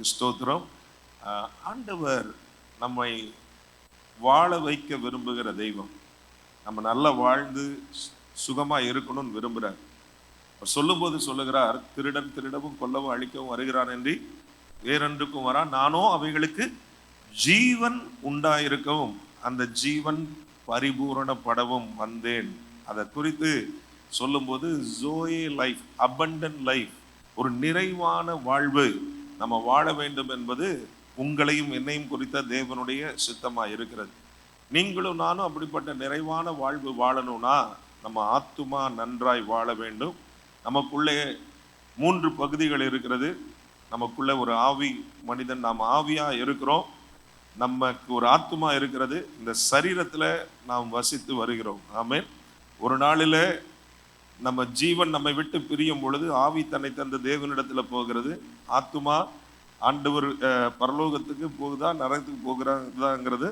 நாமத்துக்கு ஸ்தோத்திரம். ஆண்டவர் நம்மை வாழ வைக்க விரும்புகிற தெய்வம். நம்ம நல்லா வாழ்ந்து சுகமாக இருக்கணும்னு விரும்புகிறார். சொல்லும்போது சொல்லுகிறார், திருடன் திருடவும் கொல்லவும் அழிக்கவும் வருகிறான் என்று வேறொன்றுக்கும் வரான், நானோ அவைகளுக்கு ஜீவன் உண்டாயிருக்கவும் அந்த ஜீவன் பரிபூரணப்படவும் வந்தேன். அதை குறித்து சொல்லும்போது ஜோயே லைஃப், அபண்டன்ட் லைஃப், ஒரு நிறைவான வாழ்வு நம்ம வாழ வேண்டும் என்பது உங்களையும் என்னையும் குறித்த தேவனுடைய சித்தமாக இருக்கிறது. நீங்களும் நானும் அப்படிப்பட்ட நிறைவான வாழ்வு வாழணும்னா நம்ம ஆத்துமா நன்றாய் வாழ வேண்டும். நமக்குள்ளே 3 பகுதிகள் இருக்கிறது. நமக்குள்ளே ஒரு ஆவி மனிதன், நாம் ஆவியாக இருக்கிறோம். நமக்கு ஒரு ஆத்துமா இருக்கிறது. இந்த சரீரத்தில் நாம் வசித்து வருகிறோம். ஆமென். ஒரு நாளில் நம்ம ஜீவன் நம்மை விட்டு பிரியும் பொழுது ஆவி தன்னை தந்த தேவனிடத்தில் போகிறது. ஆத்துமா ஆண்டவர் பரலோகத்துக்கு போகுதா நரகத்துக்கு போகிறாங்கிறது,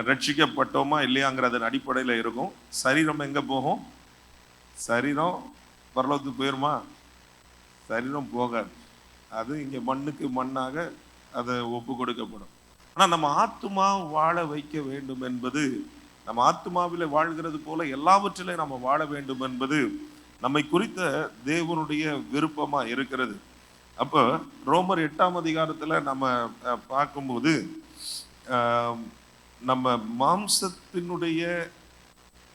ரட்சிக்கப்பட்டோமா இல்லையாங்கிறதன் அடிப்படையில் இருக்கும். சரீரம் எங்கே போகும்? சரீரம் பரலோகத்துக்கு போயிருமா? சரீரம் போகாது. அது இங்கே மண்ணுக்கு மண்ணாக அதை ஒப்பு கொடுக்கப்படும். ஆனால் நம்ம ஆத்துமா வாழ வைக்க வேண்டும் என்பது, நம்ம ஆத்துமாவில் வாழ்கிறது போல எல்லாவற்றிலையும் நம்ம வாழ வேண்டும் என்பது நம்மை குறித்த தேவனுடைய விருப்பமாக இருக்கிறது. அப்போ ரோமர் 8ஆம் அதிகாரத்தில் நம்ம பார்க்கும்போது நம்ம மாம்சத்தினுடைய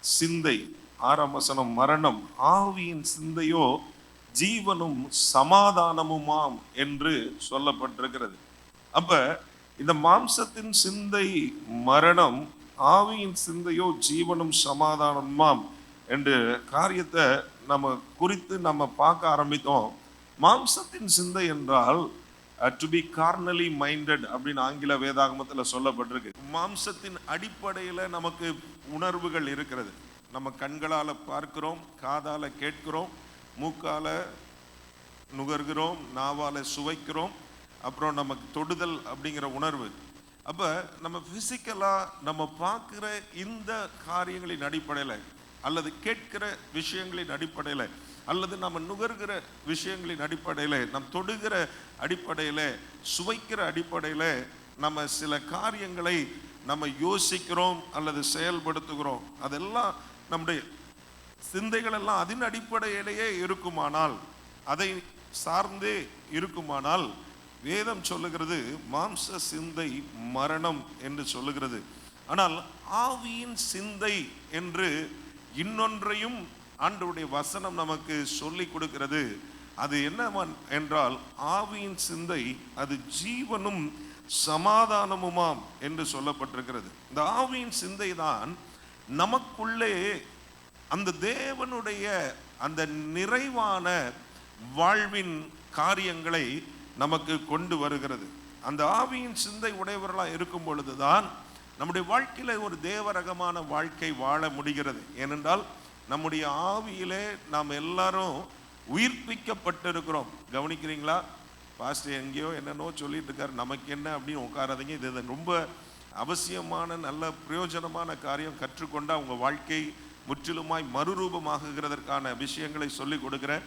சிந்தை 6ஆம் வசனம் மரணம், ஆவியின் சிந்தையோ ஜீவனும் சமாதானமுமாம் என்று சொல்லப்பட்டிருக்கிறது. அப்ப இந்த மாம்சத்தின் சிந்தை மரணம், ஆவியின் சிந்தையோ ஜீவனும் சமாதானமுமாம் என்ற காரியத்தை நம்ம குறித்து நம்ம பார்க்க ஆரம்பித்தோம். மாம்சத்தின் சிந்தை என்றால் டு பி கார்னலி மைண்டட் அப்படின்னு ஆங்கில வேதாகமத்தில் சொல்லப்பட்டிருக்கு. மாம்சத்தின் அடிப்படையில் நமக்கு உணர்வுகள் இருக்கிறது. நம்ம கண்களால் பார்க்கிறோம், காதால் கேட்கிறோம், மூக்கால் நுகர்கிறோம், நாவால் சுவைக்கிறோம், அப்புறம் நமக்கு தொடுதல் அப்படிங்கிற உணர்வு. அப்போ நம்ம ஃபிசிக்கலாக நம்ம பார்க்குற இந்த காரியங்களின் அடிப்படையில், அல்லது கேட்கிற விஷயங்களின் அடிப்படையில், அல்லது நம்ம நுகர்கிற விஷயங்களின் அடிப்படையில், நம் தொடுகிற அடிப்படையில், சுவைக்கிற அடிப்படையில் நம்ம சில காரியங்களை நம்ம யோசிக்கிறோம் அல்லது செயல்படுத்துகிறோம். அதெல்லாம் நம்முடைய சிந்தைகள் எல்லாம் அதன் அடிப்படையிலேயே இருக்குமானால், அதை சார்ந்தே இருக்குமானால், வேதம் சொல்லுகிறது மாம்ச சிந்தை மரணம் என்று சொல்லுகிறது. ஆனால் ஆவியின் சிந்தை என்று இன்னொன்றையும் ஆண்டவருடைய வசனம் நமக்கு சொல்லி கொடுக்கிறது. அது என்ன என்றால், ஆவியின் சிந்தை அது ஜீவனும் சமாதானமுமாம் என்று சொல்லப்பட்டிருக்கிறது. இந்த ஆவியின் சிந்தை தான் நமக்குள்ளே அந்த தேவனுடைய அந்த நிறைவான வாழ்வின் காரியங்களை நமக்கு கொண்டு வருகிறது. அந்த ஆவியின் சிந்தை உடையவர்களாக இருக்கும் பொழுதுதான் நம்முடைய வாழ்க்கையில ஒரு தேவரகமான வாழ்க்கை வாழ முடிகிறது. ஏனென்றால் நம்முடைய ஆவியிலே நாம் எல்லாரும் உயிர்ப்பிக்கப்பட்டிருக்கிறோம். கவனிக்கிறீங்களா? பாஸ்டர் எங்கேயோ என்னன்னோ சொல்லிட்டு இருக்காரு, நமக்கு என்ன அப்படின்னு உட்காராதீங்க. இது ரொம்ப அவசியமான நல்ல பிரயோஜனமான காரியம். கற்றுக்கொண்டா உங்கள் வாழ்க்கை முற்றிலுமாய் மறுரூபமாகுகிறதற்கான விஷயங்களை சொல்லி கொடுக்குறேன்.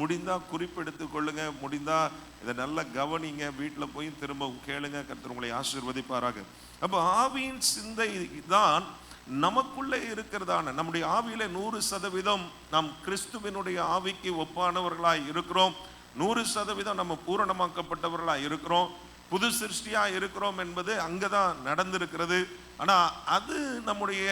முடிந்தால் குறிப்பெடுத்து கொள்ளுங்க, முடிந்தால் இதை நல்லா கவனிங்க, வீட்டில் போய் திரும்ப கேளுங்க. கர்த்தர் உங்களை ஆசீர்வதிப்பாராக. அப்போ ஆவியின் சிந்தை தான் நமக்குள்ளே இருக்கிறதான, நம்முடைய ஆவியில 100% நாம் கிறிஸ்துவினுடைய ஆவிக்கு ஒப்பானவர்களாய் இருக்கிறோம். 100% நம்ம பூரணமாக்கப்பட்டவர்களாக இருக்கிறோம், புது சிருஷ்டியாக இருக்கிறோம் என்பது அங்கே தான் நடந்திருக்கிறது. ஆனால் அது நம்முடைய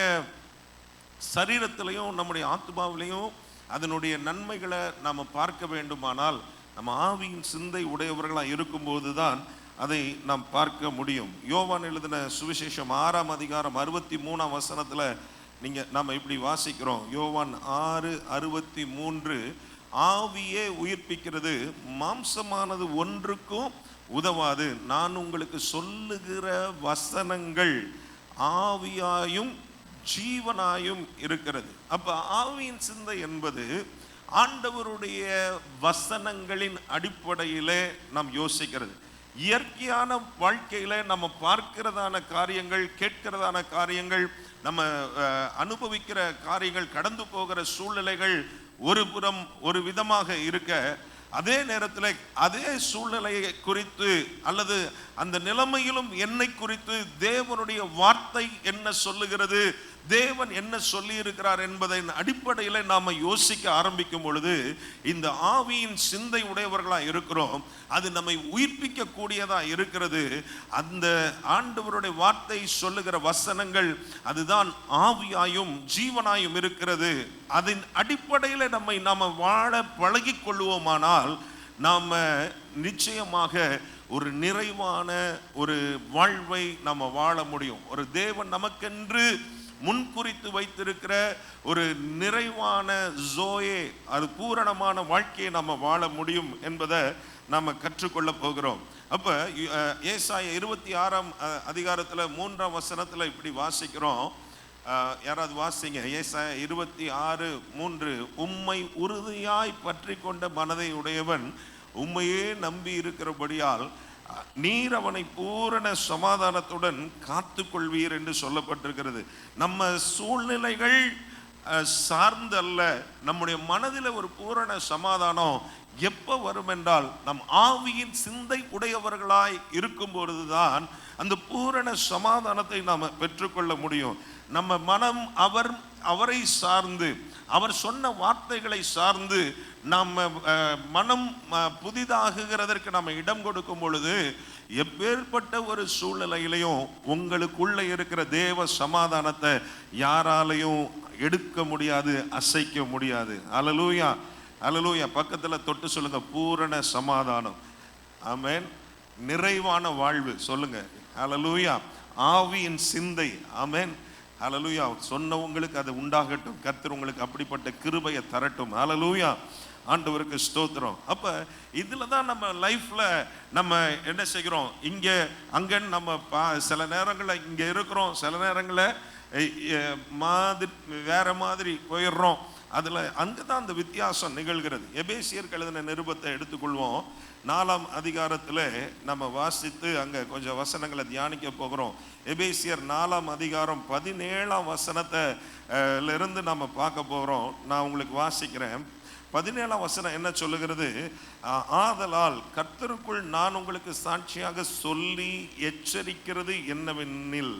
சரீரத்திலையும் நம்முடைய ஆத்மாவிலையும் அதனுடைய நன்மைகளை நாம் பார்க்க வேண்டுமானால் நம்ம ஆவியின் சிந்தை உடையவர்களாக இருக்கும்போது தான் அதை நாம் பார்க்க முடியும். யோவான் எழுதின சுவிசேஷம் 6ஆம் அதிகாரம் 63ஆம் வசனத்தில் நாம் இப்படி வாசிக்கிறோம். யோவான் 6:63, ஆவியே உயிர்ப்பிக்கிறது, மாம்சமானது ஒன்றுக்கும் உதவாது. நான் உங்களுக்கு சொல்லுகிற வசனங்கள் ஆவியாயும் ஜீவனாயும் இருக்கிறது. அப்ப ஆவியின் சிந்தை என்பது ஆண்டவருடைய வசனங்களின் அடிப்படையிலே நாம் யோசிக்கிறது. இயற்கையான வாழ்க்கையில நம்ம பார்க்கிறதான காரியங்கள், கேட்கிறதான காரியங்கள், நம்ம அனுபவிக்கிற காரியங்கள், கடந்து போகிற சூழ்நிலைகள் ஒரு புறம் ஒரு விதமாக இருக்க, அதே நேரத்தில் அதே சூழ்நிலையை குறித்து அல்லது அந்த நிலைமையிலும் என்னை குறித்து தேவனுடைய வார்த்தை என்ன சொல்லுகிறது, தேவன் என்ன சொல்லி இருக்கிறார் என்பதை அடிப்படையில் நாம யோசிக்க ஆரம்பிக்கும் பொழுது இந்த ஆவியின் சிந்தை உடையவர்களா இருக்கிறோம். அது நம்மை உயிர்ப்பிக்க கூடியதா இருக்கிறது. அந்த ஆண்டவருடைய வார்த்தை சொல்லுகிற வசனங்கள் அதுதான் ஆவியாயும் ஜீவனாயும் இருக்கிறது. அதன் அடிப்படையில் நாம வாழ பழகி கொள்வோமானால் நாம நிச்சயமாக ஒரு நிறைவான ஒரு வாழ்வை நம்ம வாழ முடியும். ஒரு தேவன் நமக்கென்று முன்குறித்து வைத்திருக்கிற ஒரு நிறைவான ஜோயே, அது பூரணமான வாழ்க்கையை நம்ம வாழ முடியும் என்பதை நம்ம கற்றுக்கொள்ள போகிறோம். அப்ப ஏசாயா 26ஆம் அதிகாரத்துல 3ஆம் வசனத்துல இப்படி வாசிக்கிறோம். யாராவது வாசிங்க. ஏசாயா 26:3. உம்மை உறுதியாய் பற்றி கொண்ட மனதை உடையவன் உம்மையே நம்பி இருக்கிறபடியால் நீர் அவனை பூரண சமாதானத்துடன் காத்து கொள்வீர் என்று சொல்லப்பட்டிருக்கிறது. நம்ம சூழ்நிலைகள் சார்ந்தல்ல, நம்முடைய மனதில் ஒரு பூரண சமாதானம் எப்ப வரும் என்றால் நம் ஆவியின் சிந்தை உடையவர்களாய் இருக்கும் பொழுதுதான் அந்த பூரண சமாதானத்தை நாம் பெற்றுக்கொள்ள முடியும். நம்ம மனம் அவரை சார்ந்து, அவர் சொன்ன வார்த்தைகளை சார்ந்து நம்ம மனம் புதிதாகுகிறதற்கு நம்ம இடம் கொடுக்கும் பொழுது எப்பேற்பட்ட ஒரு சூழ்நிலையிலையும் உங்களுக்குள்ள இருக்கிற தேவ சமாதானத்தை யாராலையும் எடுக்க முடியாது, அசைக்க முடியாது. அல்லேலூயா, அல்லேலூயா. பக்கத்துல தொட்டு சொல்லுங்க, பூரண சமாதானம். ஆமென். நிறைவான வாழ்வு சொல்லுங்க. அல்லேலூயா. ஆவியின் சிந்தை. ஆமென். அல்லேலூயா. சொன்னவங்களுக்கு அது உண்டாகட்டும். கர்த்தர் உங்களுக்கு அப்படிப்பட்ட கிருபையை தரட்டும். அல்லேலூயா. ஆண்டவருக்கு ஸ்தோத்திரம். அப்ப இதுல தான் நம்ம லைஃப்ல நம்ம என்ன செய்கிறோம், இங்க அங்கன்னு நம்ம சில நேரங்களில் இங்க இருக்கிறோம், சில நேரங்களில் வேற மாதிரி போயிடுறோம். அதுல அங்கதான் அந்த வித்தியாசம் நிகழ்கிறது. எபேசியருக்கு எழுதின நிருபத்தை எடுத்துக்கொள்வோம். 4ஆம் அதிகாரத்துல நம்ம வாசித்து அங்க கொஞ்சம் வசனங்களை தியானிக்க போகிறோம். எபேசியர் 4ஆம் அதிகாரம் 17ஆம் வசனத்தை இருந்து நம்ம பார்க்க போகிறோம். நான் உங்களுக்கு வாசிக்கிறேன். 17ஆம் வசனம் என்ன சொல்லுகிறது? ஆதலால் கர்த்தருக்குள் நான் உங்களுக்கு சாட்சியாக சொல்லி எச்சரிக்கிறது என்னவெனில்,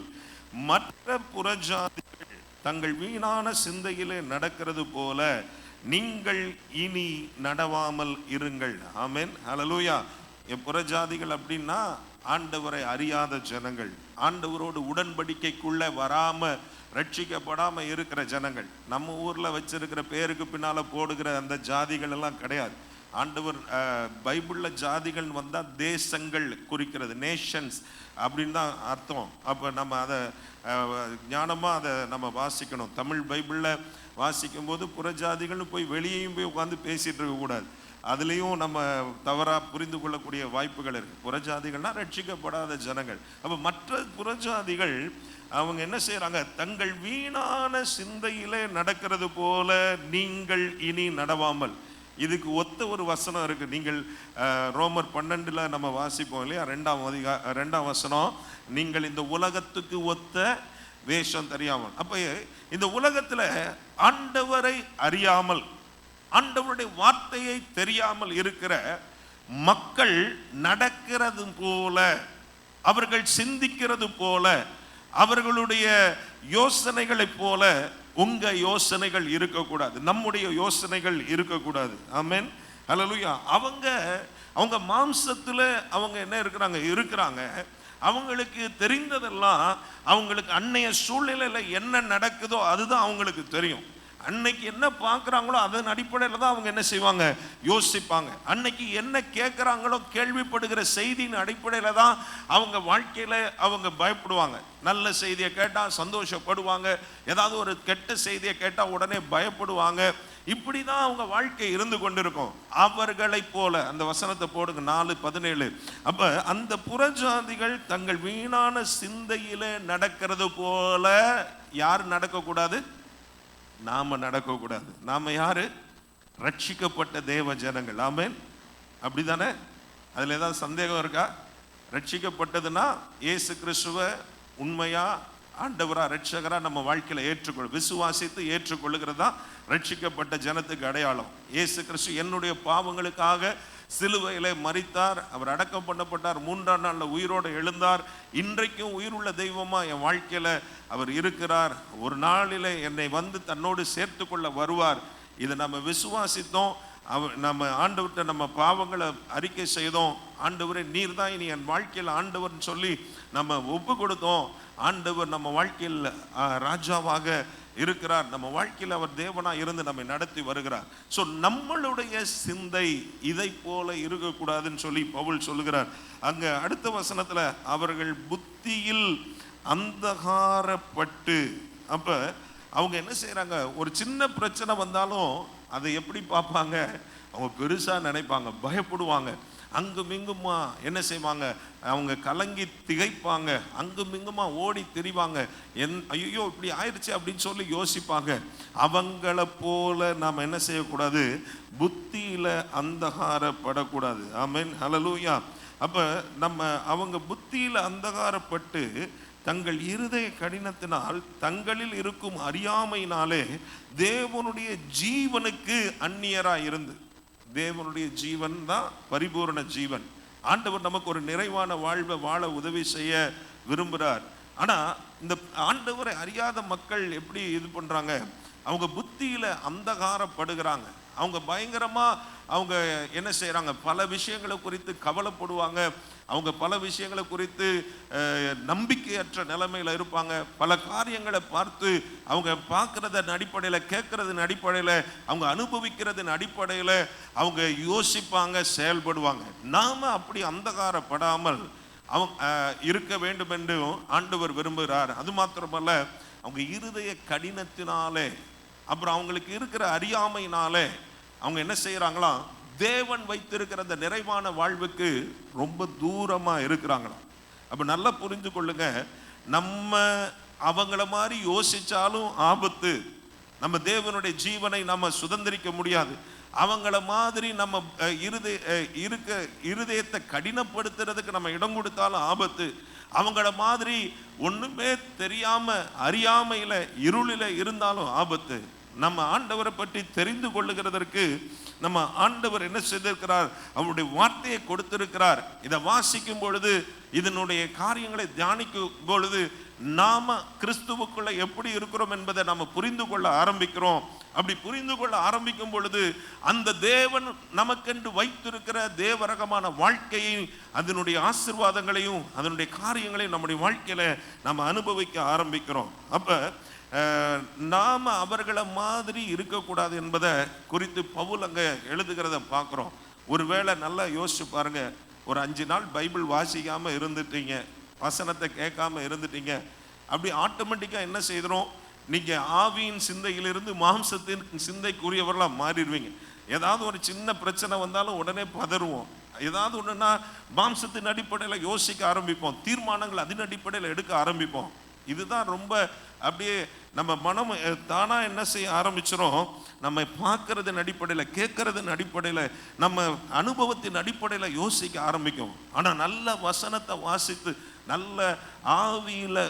மற்ற புறஜாதிகள் தங்கள் வீணான சிந்தையிலே நடக்கிறது போல நீங்கள் இனி நடவாமல் இருங்கள். ஆமென். ஹல்லேலூயா. புறஜாதிகள் அப்படின்னா ஆண்டவரை அறியாத ஜனங்கள், ஆண்டவரோடு உடன்படிக்கைக்குள்ள வராம ரட்சிக்கப்படாம இருக்கிற ஜனங்கள். நம்ம ஊர்ல வச்சிருக்கிற பேருக்கு பின்னால போடுகிற அந்த ஜாதிகள் எல்லாம் கிடையாது. ஆண்டவர் பைபிள்ல ஜாதிகள் வந்தா தேசங்கள் குறிக்கிறது, நேஷன்ஸ் அப்படின்னு தான் அர்த்தம். அப்ப நம்ம அதை ஞானமா அதை நம்ம வாசிக்கணும். தமிழ் பைபிள்ல வாசிக்கும் போது புறஜாதிகள்னு போய் வெளியேயும் போய் உட்காந்து பேசிட்டு இருக்க கூடாது. அதுலேயும் நம்ம தவறா புரிந்து கொள்ளக்கூடிய வாய்ப்புகள் இருக்கு. புறஜாதிகள்னா ரட்சிக்கப்படாத ஜனங்கள். அப்ப மற்ற புறஜாதிகள் அவங்க என்ன செய்யறாங்க, தங்கள் வீணான சிந்தையிலே நடக்கிறது போல நீங்கள் இனி நடவாமல். இதுக்கு ஒத்த ஒரு வசனம் இருக்கு. நீங்கள் ரோமர் 12ல் நம்ம வாசிப்போம் இல்லையா, 2ஆம் வசனம், நீங்கள் இந்த உலகத்துக்கு ஒத்த வேஷம் தெரியாமல். அப்ப இந்த உலகத்துல ஆண்டவரை அறியாமல், ஆண்டவருடைய வார்த்தையை தெரியாமல் இருக்கிற மக்கள் நடக்கிறது போல, அவர்கள் சிந்திக்கிறது போல, அவர்களுடைய யோசனைகளை போல உங்க யோசனைகள் இருக்கக்கூடாது, நம்முடைய யோசனைகள் இருக்கக்கூடாது. ஆமென். ஹல்லேலூயா. அவங்க மாம்சத்துல அவங்க என்ன இருக்கிறாங்க. அவங்களுக்கு தெரிந்ததெல்லாம், அவங்களுக்கு அன்னைய சூழ்நிலையில என்ன நடக்குதோ அதுதான் அவங்களுக்கு தெரியும். அன்னைக்கு என்ன பார்க்குறாங்களோ அதன் அடிப்படையில் தான் அவங்க என்ன செய்வாங்க, யோசிப்பாங்க. அன்னைக்கு என்ன கேட்குறாங்களோ, கேள்விப்படுகிற செய்தியின் அடிப்படையில் தான் அவங்க வாழ்க்கையில் அவங்க பயப்படுவாங்க. நல்ல செய்தியை கேட்டால் சந்தோஷப்படுவாங்க, ஏதாவது ஒரு கெட்ட செய்தியை கேட்டால் உடனே பயப்படுவாங்க. இப்படி தான் அவங்க வாழ்க்கை இருந்து கொண்டிருக்கும். அவர்களை போல, அந்த வசனத்தை போடுங்க 4:17. அப்ப அந்த புறஜாதிகள் தங்கள் வீணான சிந்தையிலே நடக்கிறது போல யார் நடக்கக்கூடாது, நாம நடக்கக்கூடாது. நாம யாரு, ரட்சிக்கப்பட்ட தேவ ஜனங்கள். ஆமென். அப்படிதானே? அதுல ஏதாவது சந்தேகம் இருக்கா? ரட்சிக்கப்பட்டதுன்னா இயேசு கிறிஸ்துவ உண்மையா ஆண்டவரா ரட்சகரா நம்ம வாழ்க்கையில விசுவாசித்து ஏற்றுக்கொள்ளுகிறது தான் ரட்சிக்கப்பட்ட ஜனத்துக்கு அடையாளம். இயேசு கிறிஸ்து என்னுடைய பாவங்களுக்காக சிலுவையிலே மரித்தார், அவர் அடக்கம் பண்ணப்பட்டார், 3ஆம் நாள்ல உயிரோடு எழுந்தார். இன்றைக்கும் உயிருள்ள தெய்வமா என் வாழ்க்கையில அவர் இருக்கிறார். ஒரு நாளிலே என்னை வந்து தன்னோடு சேர்த்து கொள்ள வருவார். இதை நம்ம விசுவாசித்தோம். நம்ம ஆண்டவர்கிட்ட நம்ம பாவங்களை அறிக்கை செய்தோம். ஆண்டவரே நீர் தான் இனி என் வாழ்க்கையில் ஆண்டவர்னு சொல்லி நம்ம ஒப்பு கொடுத்தோம். ஆண்டவர் நம்ம வாழ்க்கையில் ராஜாவாக இருக்கிறார். நம்ம வாழ்க்கையில் அவர் தேவனாக இருந்து நம்மை நடத்தி வருகிறார். ஸோ நம்மளுடைய சிந்தை இதை போல இருக்கக்கூடாதுன்னு சொல்லி பவுல் சொல்லுகிறார். அங்கே அடுத்த வசனத்தில் அவர்கள் புத்தியில் அந்தகாரப்பட்டு, அப்போ அவங்க என்ன செய்கிறாங்க, ஒரு சின்ன பிரச்சனை வந்தாலும் அதை எப்படி பார்ப்பாங்க, அவங்க பெருசாக நினைப்பாங்க, பயப்படுவாங்க. அங்குமிங்குமா என்ன செய்வாங்க, அவங்க கலங்கி திகைப்பாங்க, அங்குமிங்குமா ஓடி திரிவாங்க. ஐயோ இப்படி ஆயிடுச்சு அப்படின்னு சொல்லி யோசிப்பாங்க. அவங்கள போல நாம் என்ன செய்யக்கூடாது, புத்தியில அந்தகாரப்படக்கூடாது. ஆமென், ஹல்லேலூயா. அப்ப நம்ம அவங்க புத்தியில அந்தகாரப்பட்டு தங்கள் இருதய கடினத்தினால் தங்களில் இருக்கும் அறியாமையினாலே தேவனுடைய ஜீவனுக்கு அந்நியராய் இருந்து, தேவனுடைய ஜீவன் தான் பரிபூர்ண ஜீவன். ஆண்டவர் நமக்கு ஒரு நிறைவான வாழ்வை வாழ உதவி செய்ய விரும்புகிறார். ஆனா இந்த ஆண்டவரை அறியாத மக்கள் எப்படி இது பண்றாங்க, அவங்க புத்தியில அந்தகாரப்படுகிறாங்க. அவங்க பயங்கரமா அவங்க என்ன செய்யறாங்க, பல விஷயங்களை குறித்து கவலைப்படுவாங்க. அவங்க பல விஷயங்களை குறித்து நம்பிக்கையற்ற நிலைமையில இருப்பாங்க. பல காரியங்களை பார்த்து அவங்க பார்க்கறதன் அடிப்படையில், கேட்கறதன் அடிப்படையில், அவங்க அனுபவிக்கிறதன் அடிப்படையில் அவங்க யோசிப்பாங்க, செயல்படுவாங்க. நாம அப்படி அந்தகாரப்படாமல் அவங்க இருக்க வேண்டும் என்று ஆண்டவர் விரும்புகிறார். அது மாத்திரமல்ல, அவங்க இருதய கடினத்தினாலே, அப்புறம் அவங்களுக்கு இருக்கிற அறியாமையினாலே அவங்க என்ன செய்யறாங்களாம், தேவன் வைத்திருக்கிற அந்த நிறைவான வாழ்வுக்கு ரொம்ப தூரமா இருக்கிறாங்களாம். அப்ப நல்லா புரிந்து கொள்ளுங்க, நம்ம அவங்கள மாதிரி யோசிச்சாலும் ஆபத்து. நம்ம தேவனுடைய ஜீவனை நம்ம சுதந்திரிக்க முடியாது. அவங்கள மாதிரி நம்ம இருதயத்தை கடினப்படுத்துறதுக்கு நம்ம இடம் கொடுத்தாலும் ஆபத்து. அவங்கள மாதிரி ஒண்ணுமே தெரியாம அறியாமையில இருளில இருந்தாலும் ஆபத்து. நம்ம ஆண்டவரை பற்றி தெரிந்து கொள்ளுகிறதற்கு நம்ம ஆண்டவர் என்ன செய்திருக்கிறார், அவருடைய வார்த்தையை கொடுத்திருக்கிறார். இதை வாசிக்கும் பொழுது, இதனுடைய காரியங்களை தியானிக்கும் பொழுது நாம கிறிஸ்துவுக்குள்ள எப்படி இருக்கிறோம் என்பதை நம்ம புரிந்து கொள்ள ஆரம்பிக்கிறோம். அப்படி புரிந்து கொள்ள ஆரம்பிக்கும் பொழுது அந்த தேவன் நமக்கென்று வைத்திருக்கிற தேவரகமான வாழ்க்கையை, அதனுடைய ஆசீர்வாதங்களையும் அதனுடைய காரியங்களையும் நம்முடைய வாழ்க்கையில நம்ம அனுபவிக்க ஆரம்பிக்கிறோம். அப்ப நாம அவர்களை மாதிரி இருக்கக்கூடாது என்பதை குறித்து பவுல் அங்க எழுதுகிறத பார்க்கிறோம். ஒருவேளை நல்லா யோசிச்சு பாருங்க, ஒரு 5 நாள் பைபிள் வாசிக்காம இருந்துட்டீங்க, வசனத்தை கேட்காம இருந்துட்டீங்க, அப்படி ஆட்டோமேட்டிக்கா என்ன செய்கிறோம், நீங்க ஆவியின் சிந்தையிலிருந்து மாம்சத்தின் சிந்தைக்குரியவர்களா மாறிடுவீங்க. ஏதாவது ஒரு சின்ன பிரச்சனை வந்தாலும் உடனே பதறுவோம். ஏதாவது ஒண்ணுன்னா மாம்சத்தின் அடிப்படையில் யோசிக்க ஆரம்பிப்போம், தீர்மானங்கள் அதன் அடிப்படையில் எடுக்க ஆரம்பிப்போம். இதுதான் ரொம்ப அப்படியே நம்ம மனம் தானா என்ன செய்ய ஆரம்பிச்சிடும், நம்ம பார்க்கறதன் அடிப்படையில், கேட்கறதன் அடிப்படையில், நம்ம அனுபவத்தின் அடிப்படையில் யோசிக்க ஆரம்பிக்கும். ஆனால் நல்ல வசனத்தை வாசித்து நல்ல ஆவியில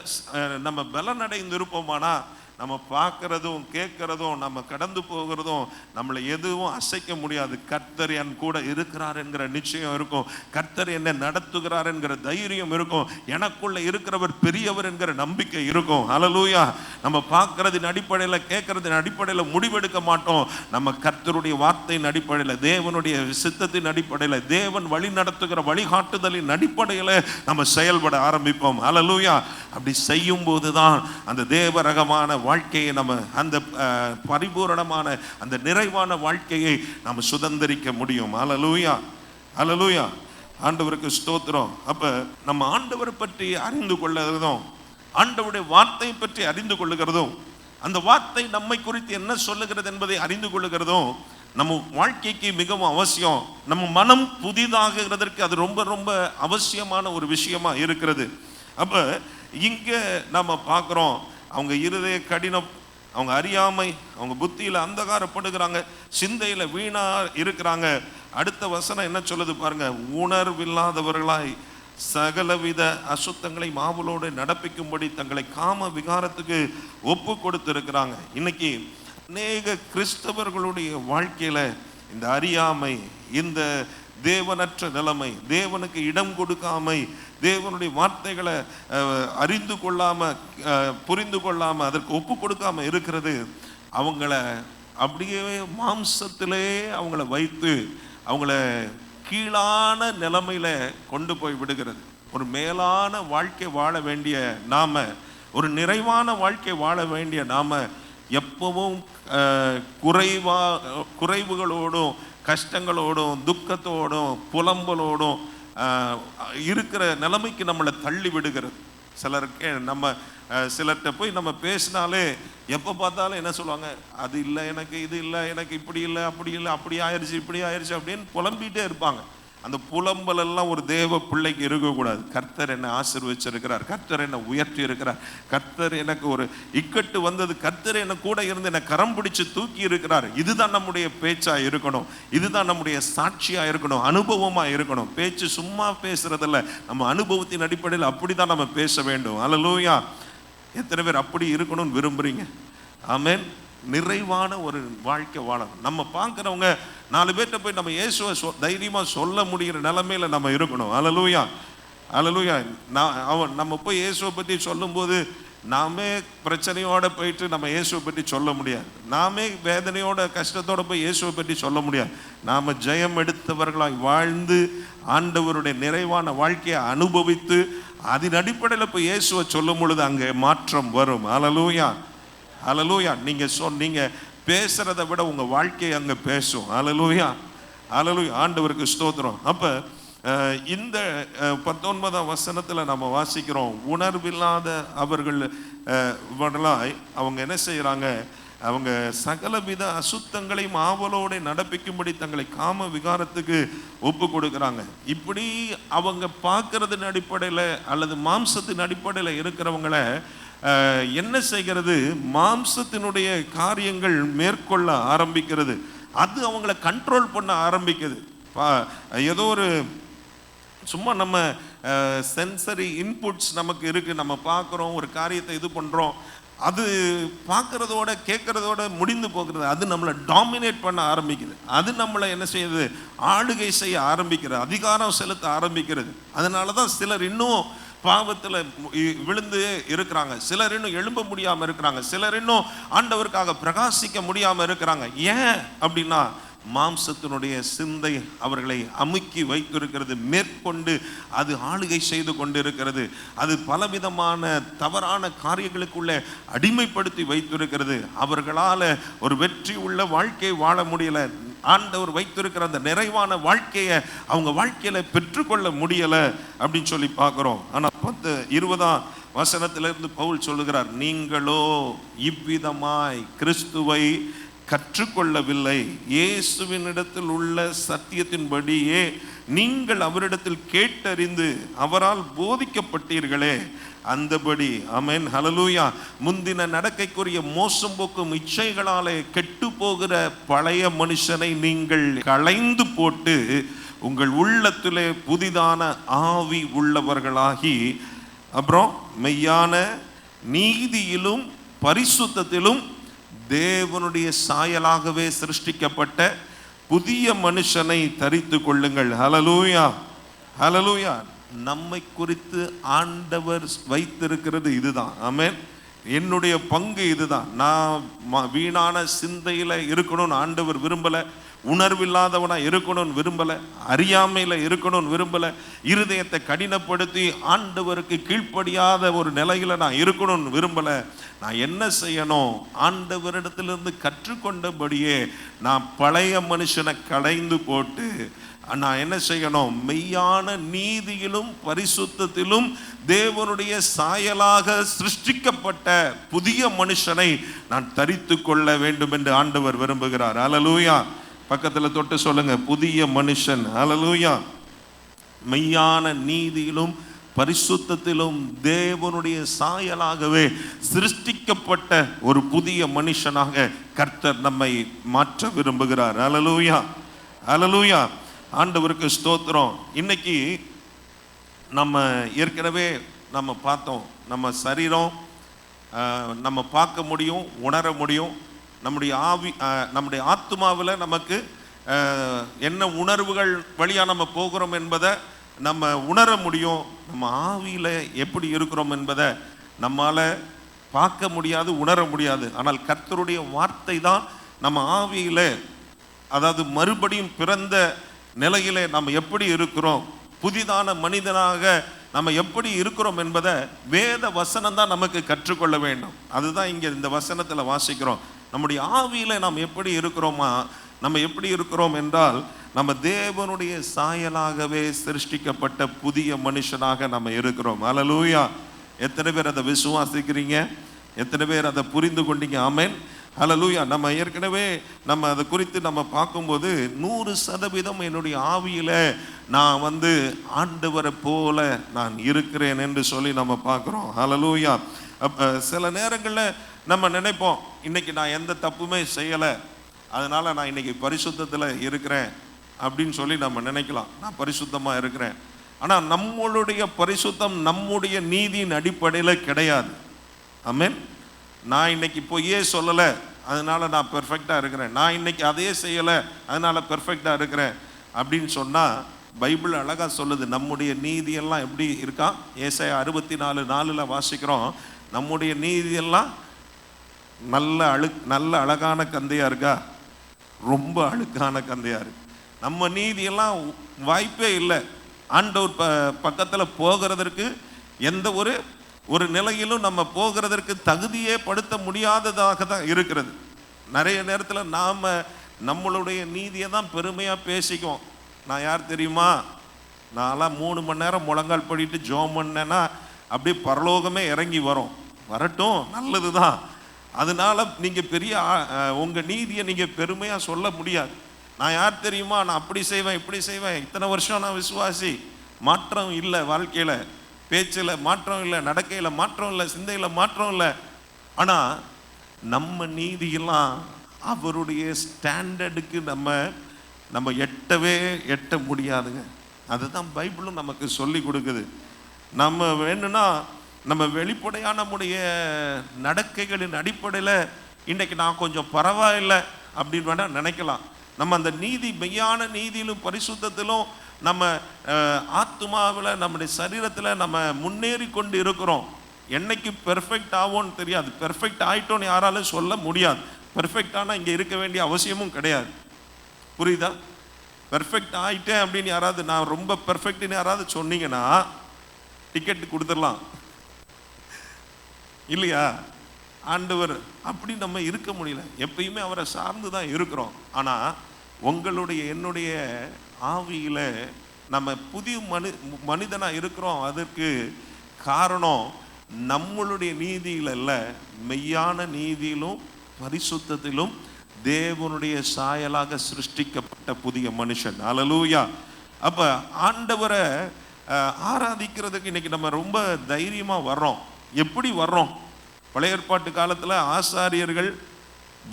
நம்ம பலனடைந்து இருப்போமானா, நம்ம பார்க்கறதும் கேட்கறதும் நம்ம கடந்து போகிறதும் நம்மளை எதுவும் அசைக்க முடியாது. கர்த்தர் என் கூட இருக்கிறார் என்கிற நிச்சயம் இருக்கும், கர்த்தர் என்னை நடத்துகிறார் என்கிற தைரியம் இருக்கும், எனக்குள்ள இருக்கிறவர் பெரியவர் என்கிற நம்பிக்கை இருக்கும். ஹல்லேலூயா. நம்ம பார்க்கறதின் அடிப்படையில், கேட்கறதின் அடிப்படையில் முடிவெடுக்க மாட்டோம். நம்ம கர்த்தருடைய வார்த்தையின் அடிப்படையில், தேவனுடைய சித்தத்தின் அடிப்படையில், தேவன் வழி நடத்துகிற வழிகாட்டுதலின் அடிப்படையில் நம்ம செயல்பட ஆரம்பிப்போம். ஹல்லேலூயா. அப்படி செய்யும் போதுதான் அந்த தேவரகமான வாழ்க்கையை, நம்ம அந்த பரிபூரணமான அந்த நிறைவான வாழ்க்கையை நம்ம சுதந்திரிக்க முடியும். ஹல்லேலூயா, ஹல்லேலூயா. ஆண்டவருக்கு ஸ்தோத்திரம். அப்ப நம்ம ஆண்டவரை பற்றி அறிந்து கொள்ளுகிறதும், ஆண்டவருடைய வார்த்தை பற்றி அறிந்து கொள்ளுகிறதும், அந்த வார்த்தை நம்மை குறித்து என்ன சொல்லுகிறது என்பதை அறிந்து கொள்ளுகிறதும் நம்ம வாழ்க்கைக்கு மிகவும் அவசியம். நம்ம மனம் புதிதாகிறதற்கு அது ரொம்ப ரொம்ப அவசியமான ஒரு விஷயமா இருக்கிறது. அப்ப இங்க நம்ம பார்க்கிறோம், அவங்க இருதய கடினம், அவங்க அறியாமை, அவங்க புத்தியில அந்தகாரப்படுகிறாங்க, சிந்தையில வீணா இருக்கிறாங்க. அடுத்த வசனம் என்ன சொல்லுது பாருங்க, உணர்வில்லாதவர்களாய் சகலவித அசுத்தங்களை மாவலோடு நடப்பிக்கும்படி தங்களை காம விகாரத்துக்கு ஒப்பு கொடுத்திருக்கிறாங்க. இன்னைக்கு அநேக கிறிஸ்தவர்களுடைய வாழ்க்கையில இந்த அறியாமை, இந்த தேவனற்ற நிலைமை, தேவனுக்கு இடம் கொடுக்காமை, தேவனுடைய வார்த்தைகளை அறிந்து கொள்ளாம, புரிந்து கொள்ளாம, அதற்கு ஒப்பு கொடுக்காம இருக்கிறது அவங்கள அப்படியே மாம்சத்திலே அவங்கள வைத்து அவங்கள கீழான நிலைமையில கொண்டு போய் விடுகிறது. ஒரு மேலான வாழ்க்கை வாழ வேண்டிய நாம, ஒரு நிறைவான வாழ்க்கை வாழ வேண்டிய நாம எப்பவும் குறைவுகளோடும், கஷ்டங்களோடும், துக்கத்தோடும், புலம்பலோடும் இருக்கிற நிலைமைக்கு நம்மளை தள்ளி விடுகிறது. சிலருக்கு நம்ம சிலர்கிட்ட போய் நம்ம பேசினாலே எப்போ பார்த்தாலும் என்ன சொல்லுவாங்க, அது இல்லை எனக்கு, இது இல்லை எனக்கு, இப்படி இல்லை அப்படி இல்லை, அப்படி ஆயிடுச்சு இப்படி ஆயிடுச்சு அப்படின்னு புலம்பிகிட்டே இருப்பாங்க. அந்த புலம்பல் எல்லாம் ஒரு தேவ பிள்ளைக்கு இருக்கக்கூடாது. கர்த்தர் என்னை ஆசீர்வதிச்சிருக்கிறார், கர்த்தர் என்னை உயர்த்தி இருக்கிறார், கர்த்தர் எனக்கு ஒரு இக்கட்டு வந்தது, கர்த்தர் என்னை கூட இருந்து என்னை கரம் பிடிச்சு தூக்கி இருக்கிறார். இதுதான் நம்முடைய பேச்சா இருக்கணும், இதுதான் நம்முடைய சாட்சியா இருக்கணும், அனுபவமா இருக்கணும். பேச்சு சும்மா பேசுறதில்ல, நம்ம அனுபவத்தின் அடிப்படையில் அப்படிதான் நம்ம பேச வேண்டும். அல்லேலூயா. எத்தனை பேர் அப்படி இருக்கணும்னு விரும்புறீங்க? ஆமென். நிறைவான ஒரு வாழ்க்கை வாழணும். நம்ம பார்க்குறவங்க 4 பேர்கிட்ட போய் நம்ம இயேசுவை தைரியமாக சொல்ல முடிகிற நிலைமையில் நம்ம இருக்கணும். அல்லேலூயா, அல்லேலூயா. நம்ம போய் இயேசுவை பற்றி சொல்லும்போது நாமே பிரச்சனையோடு போயிட்டு நம்ம இயேசுவை பற்றி சொல்ல முடியாது. நாமே வேதனையோட கஷ்டத்தோடு போய் இயேசுவை பற்றி சொல்ல முடியாது. நாம் ஜெயம் எடுத்தவர்களாய் வாழ்ந்து ஆண்டவருடைய நிறைவான வாழ்க்கையை அனுபவித்து அதன் அடிப்படையில் போய் இயேசுவை சொல்லும் பொழுது அங்கே மாற்றம் வரும். அல்லேலூயா, அல்லேலூயா. நீங்க பேசுறதை விட உங்க வாழ்க்கையை அங்க பேசும். அல்லேலூயா, அல்லேலூயா. ஆண்டவருக்கு ஸ்தோத்திரம். அப்ப இந்த 19ஆம் வசனத்துல நம்ம வாசிக்கிறோம், உணர்வில்லாத அவர்கள் அவங்க என்ன செய்யறாங்க, அவங்க சகலவித அசுத்தங்களையும் ஆவலோடு நடப்பிக்கும்படி தங்களை காம விகாரத்துக்கு ஒப்பு கொடுக்குறாங்க. இப்படி அவங்க பார்க்கறதின் அடிப்படையில் அல்லது மாம்சத்தின் அடிப்படையில் இருக்கிறவங்கள என்ன செய்கிறது, மாம்சத்தினுடைய காரியங்கள் மேற்கொள்ள ஆரம்பிக்கிறது. அது அவங்கள கண்ட்ரோல் பண்ண ஆரம்பிக்குது. ஏதோ ஒரு சும்மா நம்ம சென்சரி இன்புட்ஸ் நமக்கு இருக்கு, நம்ம பார்க்குறோம், ஒரு காரியத்தை இது பண்ணுறோம், அது பார்க்கறதோட கேட்கறதோட முடிந்து போகிறது. அது நம்மளை டாமினேட் பண்ண ஆரம்பிக்குது. அது நம்மளை என்ன செய்யுது, ஆளுகை செய்ய ஆரம்பிக்கிறது, அதிகாரம் செலுத்த ஆரம்பிக்கிறது. அதனால தான் சிலர் இன்னும் பாவத்தில் விழுந்து இருக்கிறாங்க, சிலர் இன்னும் எழும்ப முடியாமல் இருக்கிறாங்க, சிலர் இன்னும் ஆண்டவருக்காக பிரகாசிக்க முடியாமல் இருக்கிறாங்க. ஏன் அப்படின்னா மாம்சத்தினுடைய சிந்தை அவர்களை அமுக்கி வைத்திருக்கிறது, மேற்கொண்டு அது ஆளுகை செய்து கொண்டு இருக்கிறது. அது பலவிதமான தவறான காரியங்களுக்குள்ளே அடிமைப்படுத்தி வைத்திருக்கிறது. அவர்களால் ஒரு வெற்றி உள்ள வாழ்க்கை வாழ முடியல. ஆண்டவர் வைத்திருக்கிற அந்த நிறைவான வாழ்க்கையை அவங்க வாழ்க்கையில பெற்றுக்கொள்ள முடியல அப்படின்னு சொல்லி பார்க்கிறோம். ஆனா 20ஆம் வசனத்திலிருந்து பவுல் சொல்லுகிறார், நீங்களோ இவ்விதமாய் கிறிஸ்துவை கற்றுக்கொள்ளவில்லை, இயேசுவினிடத்தில் உள்ள சத்தியத்தின்படியே நீங்கள் அவரிடத்தில் கேட்டறிந்து அவரால் போதிக்கப்பட்டீர்களே, அந்தபடி. ஆமென், ஹல்லேலூயா. முந்தின நடக்கைக்குரிய மோசம் போக்கும் இச்சைகளாலே கெட்டு போகிற பழைய மனுஷனை நீங்கள் களைந்து போட்டு உங்கள் உள்ளத்திலே புதிதான ஆவி உள்ளவர்களாகி, அப்புறம் மெய்யான நீதியிலும் பரிசுத்தத்திலும் தேவனுடைய சாயலாகவே சிருஷ்டிக்கப்பட்ட புதிய மனுஷனை தரித்து கொள்ளுங்கள். ஹல்லேலூயா, ஹல்லேலூயா. நம்மை குறித்து ஆண்டவர் வைத்திருக்கிறது இதுதான். ஆமென். என்னுடைய பங்கு இதுதான். நான் வீணான சிந்தையில இருக்கணும்னு ஆண்டவர் விரும்பல, உணர்வில்லாதவனா இருக்கணும்னு விரும்பல, அறியாமையில இருக்கணும்னு விரும்பல, இருதயத்தை கடினப்படுத்தி ஆண்டவருக்கு கீழ்ப்படியாத ஒரு நிலையில நான் இருக்கணும்னு விரும்பல. நான் என்ன செய்யணும், ஆண்டவரிடத்திலிருந்து கற்றுக்கொண்டபடியே நான் பழைய மனுஷனை களைந்து போட்டு நான் என்ன செய்யணும், மெய்யான நீதியிலும் பரிசுத்தத்திலும் தேவனுடைய சாயலாக சிருஷ்டிக்கப்பட்ட புதிய மனுஷனை நான் தரித்து கொள்ள வேண்டும் என்று ஆண்டவர் விரும்புகிறார். அல்லேலூயா. பக்கத்துல தொட்டு சொல்லுங்க, புதிய மனுஷன். அல்லேலூயா. மெய்யான நீதியிலும் பரிசுத்தத்திலும் தேவனுடைய சாயலாகவே சிருஷ்டிக்கப்பட்ட ஒரு புதிய மனுஷனாக கர்த்தர் நம்மை மாற்ற விரும்புகிறார். அல்லேலூயா, அல்லேலூயா. ஆண்டவருக்கு ஸ்தோத்திரம். இன்னைக்கு நம்ம ஏற்கனவே நம்ம பார்த்தோம், நம்ம சரீரம் நம்ம பார்க்க முடியும், உணர முடியும். நம்முடைய நம்முடைய ஆத்மாவில் நமக்கு என்ன உணர்வுகள் வழியாக நம்ம போகிறோம் என்பதை நம்ம உணர முடியும். நம்ம ஆவியில் எப்படி இருக்கிறோம் என்பதை நம்மால் பார்க்க முடியாது, உணர முடியாது. ஆனால் கர்த்தருடைய வார்த்தை தான் நம்ம ஆவியில், அதாவது மறுபடியும் பிறந்த நிலையிலே நம்ம எப்படி இருக்கிறோம், புதிதான மனிதனாக நம்ம எப்படி இருக்கிறோம் என்பதை வேத வசனம் தான் நமக்கு கற்றுக்கொள்ள வேண்டும். அதுதான் இங்கே இந்த வசனத்தில் வாசிக்கிறோம். நம்முடைய ஆவியில் நாம் எப்படி இருக்கிறோமா, நம்ம எப்படி இருக்கிறோம் என்றால், நம்ம தேவனுடைய சாயலாகவே சிருஷ்டிக்கப்பட்ட புதிய மனுஷனாக நம்ம இருக்கிறோம். அல்லேலூயா! எத்தனை பேர் அதை விசுவாசிக்கிறீங்க? எத்தனை பேர் அதை புரிந்து கொண்டீங்க? ஆமென், அல்லேலூயா! நம்ம ஏற்கனவே நம்ம அதை குறித்து நம்ம பார்க்கும்போது 100% என்னுடைய ஆவியில் நான் ஆண்டவரை போல நான் இருக்கிறேன் என்று சொல்லி நம்ம பார்க்குறோம். அல்லேலூயா! சில நேரங்களில் நம்ம நினைப்போம், இன்னைக்கு நான் எந்த தப்புமே செய்யலை, அதனால் நான் இன்னைக்கு பரிசுத்தத்தில் இருக்கிறேன் அப்படின்னு சொல்லி நம்ம நினைக்கலாம். நான் பரிசுத்தமாக இருக்கிறேன். ஆனால் நம்மளுடைய பரிசுத்தம் நம்முடைய நீதியின் அடிப்படையில் கிடையாது. ஆமென். நான் இன்னைக்கு பொய்யே சொல்லலை, அதனால் நான் பெர்ஃபெக்டாக இருக்கிறேன். நான் இன்னைக்கு அதையே செய்யலை, அதனால் பெர்ஃபெக்டாக இருக்கிறேன் அப்படின்னு சொன்னால், பைபிள் அழகாக சொல்லுது நம்முடைய நீதியெல்லாம் எப்படி இருக்கா. ஏசாயா 64:4 வாசிக்கிறோம், நம்முடைய நீதியெல்லாம் நல்ல அழகான கந்தையாக இருக்கா, ரொம்ப அழுக்கான கந்தையாக இருக்கு. நம்ம நீதியெல்லாம் வாய்ப்பே இல்லை. ஆண்டவர் பக்கத்தில் போகிறதற்கு எந்த ஒரு நிலையிலும் நம்ம போகிறதற்கு தகுதியே படுத்த முடியாததாக தான் இருக்கிறது. நிறைய நேரத்தில் நாம் நம்மளுடைய நீதியை தான் பெருமையாக பேசிக்குவோம். நான் யார் தெரியுமா, நான்லாம் 3 மணி நேரம் முழங்கால் படிட்டு ஜோம் பண்ணேன்னா அப்படியே பரலோகமே இறங்கி வரட்டும், நல்லது தான். அதனால நீங்கள் பெரிய உங்கள் நீதியை நீங்கள் பெருமையாக சொல்ல முடியாது. நான் யார் தெரியுமா, நான் அப்படி செய்வேன், இப்படி செய்வேன், இத்தனை வருஷம் நான் விசுவாசி, மாற்றம் இல்லை, வாழ்க்கையில் பேச்சில் மாற்றம் இல்லை, நடக்கையில் மாற்றம் இல்லை, சிந்தையில் மாற்றம் இல்லை. ஆனால் நம்ம நீதியெல்லாம் அவருடைய ஸ்டாண்டர்டுக்கு நம்ம எட்ட முடியாதுங்க. அதுதான் பைபிளும் நமக்கு சொல்லி கொடுக்குது. நம்ம வேணும்னா நம்ம வெளிப்படையான நம்முடைய நடக்கைகளின் அடிப்படையில் இன்றைக்கி நான் கொஞ்சம் பரவாயில்லை அப்படின்னு வேணால் நினைக்கலாம். நம்ம அந்த நீதி, மெய்யான நீதியிலும் பரிசுத்தத்திலும் நம்ம ஆத்மாவில் நம்முடைய சரீரத்தில் நம்ம முன்னேறி கொண்டு இருக்கிறோம். என்னைக்கு பெர்ஃபெக்ட் ஆகும்னு தெரியாது. பெர்ஃபெக்ட் ஆகிட்டோன்னு யாராலும் சொல்ல முடியாது. பெர்ஃபெக்டானால் இங்கே இருக்க வேண்டிய அவசியமும் கிடையாது. புரியுதா? பெர்ஃபெக்ட் ஆகிட்டேன் அப்படின்னு யாராவது, நான் ரொம்ப பெர்ஃபெக்ட்னு யாராவது சொன்னீங்கன்னா டிக்கெட்டு கொடுத்துடலாம் இல்லையா? ஆண்டவர் அப்படி நம்ம இருக்க முடியல. எப்பயுமே அவரை சார்ந்து தான் இருக்கிறோம். ஆனால் உங்களுடைய என்னுடைய ஆவியில் நம்ம புதிய மனிதனாக இருக்கிறோம். அதற்கு காரணம் நம்மளுடைய நீதியில் அல்ல, மெய்யான நீதியிலும் பரிசுத்தத்திலும் தேவனுடைய சாயலாக சிருஷ்டிக்கப்பட்ட புதிய மனுஷன். அல்லேலூயா! அப்போ ஆண்டவரை ஆராதிக்கிறதுக்கு இன்னைக்கு நம்ம ரொம்ப தைரியமாக வர்றோம். எப்படி வர்றோம்? பழைய ஏற்பாட்டு காலத்தில் ஆசாரியர்கள்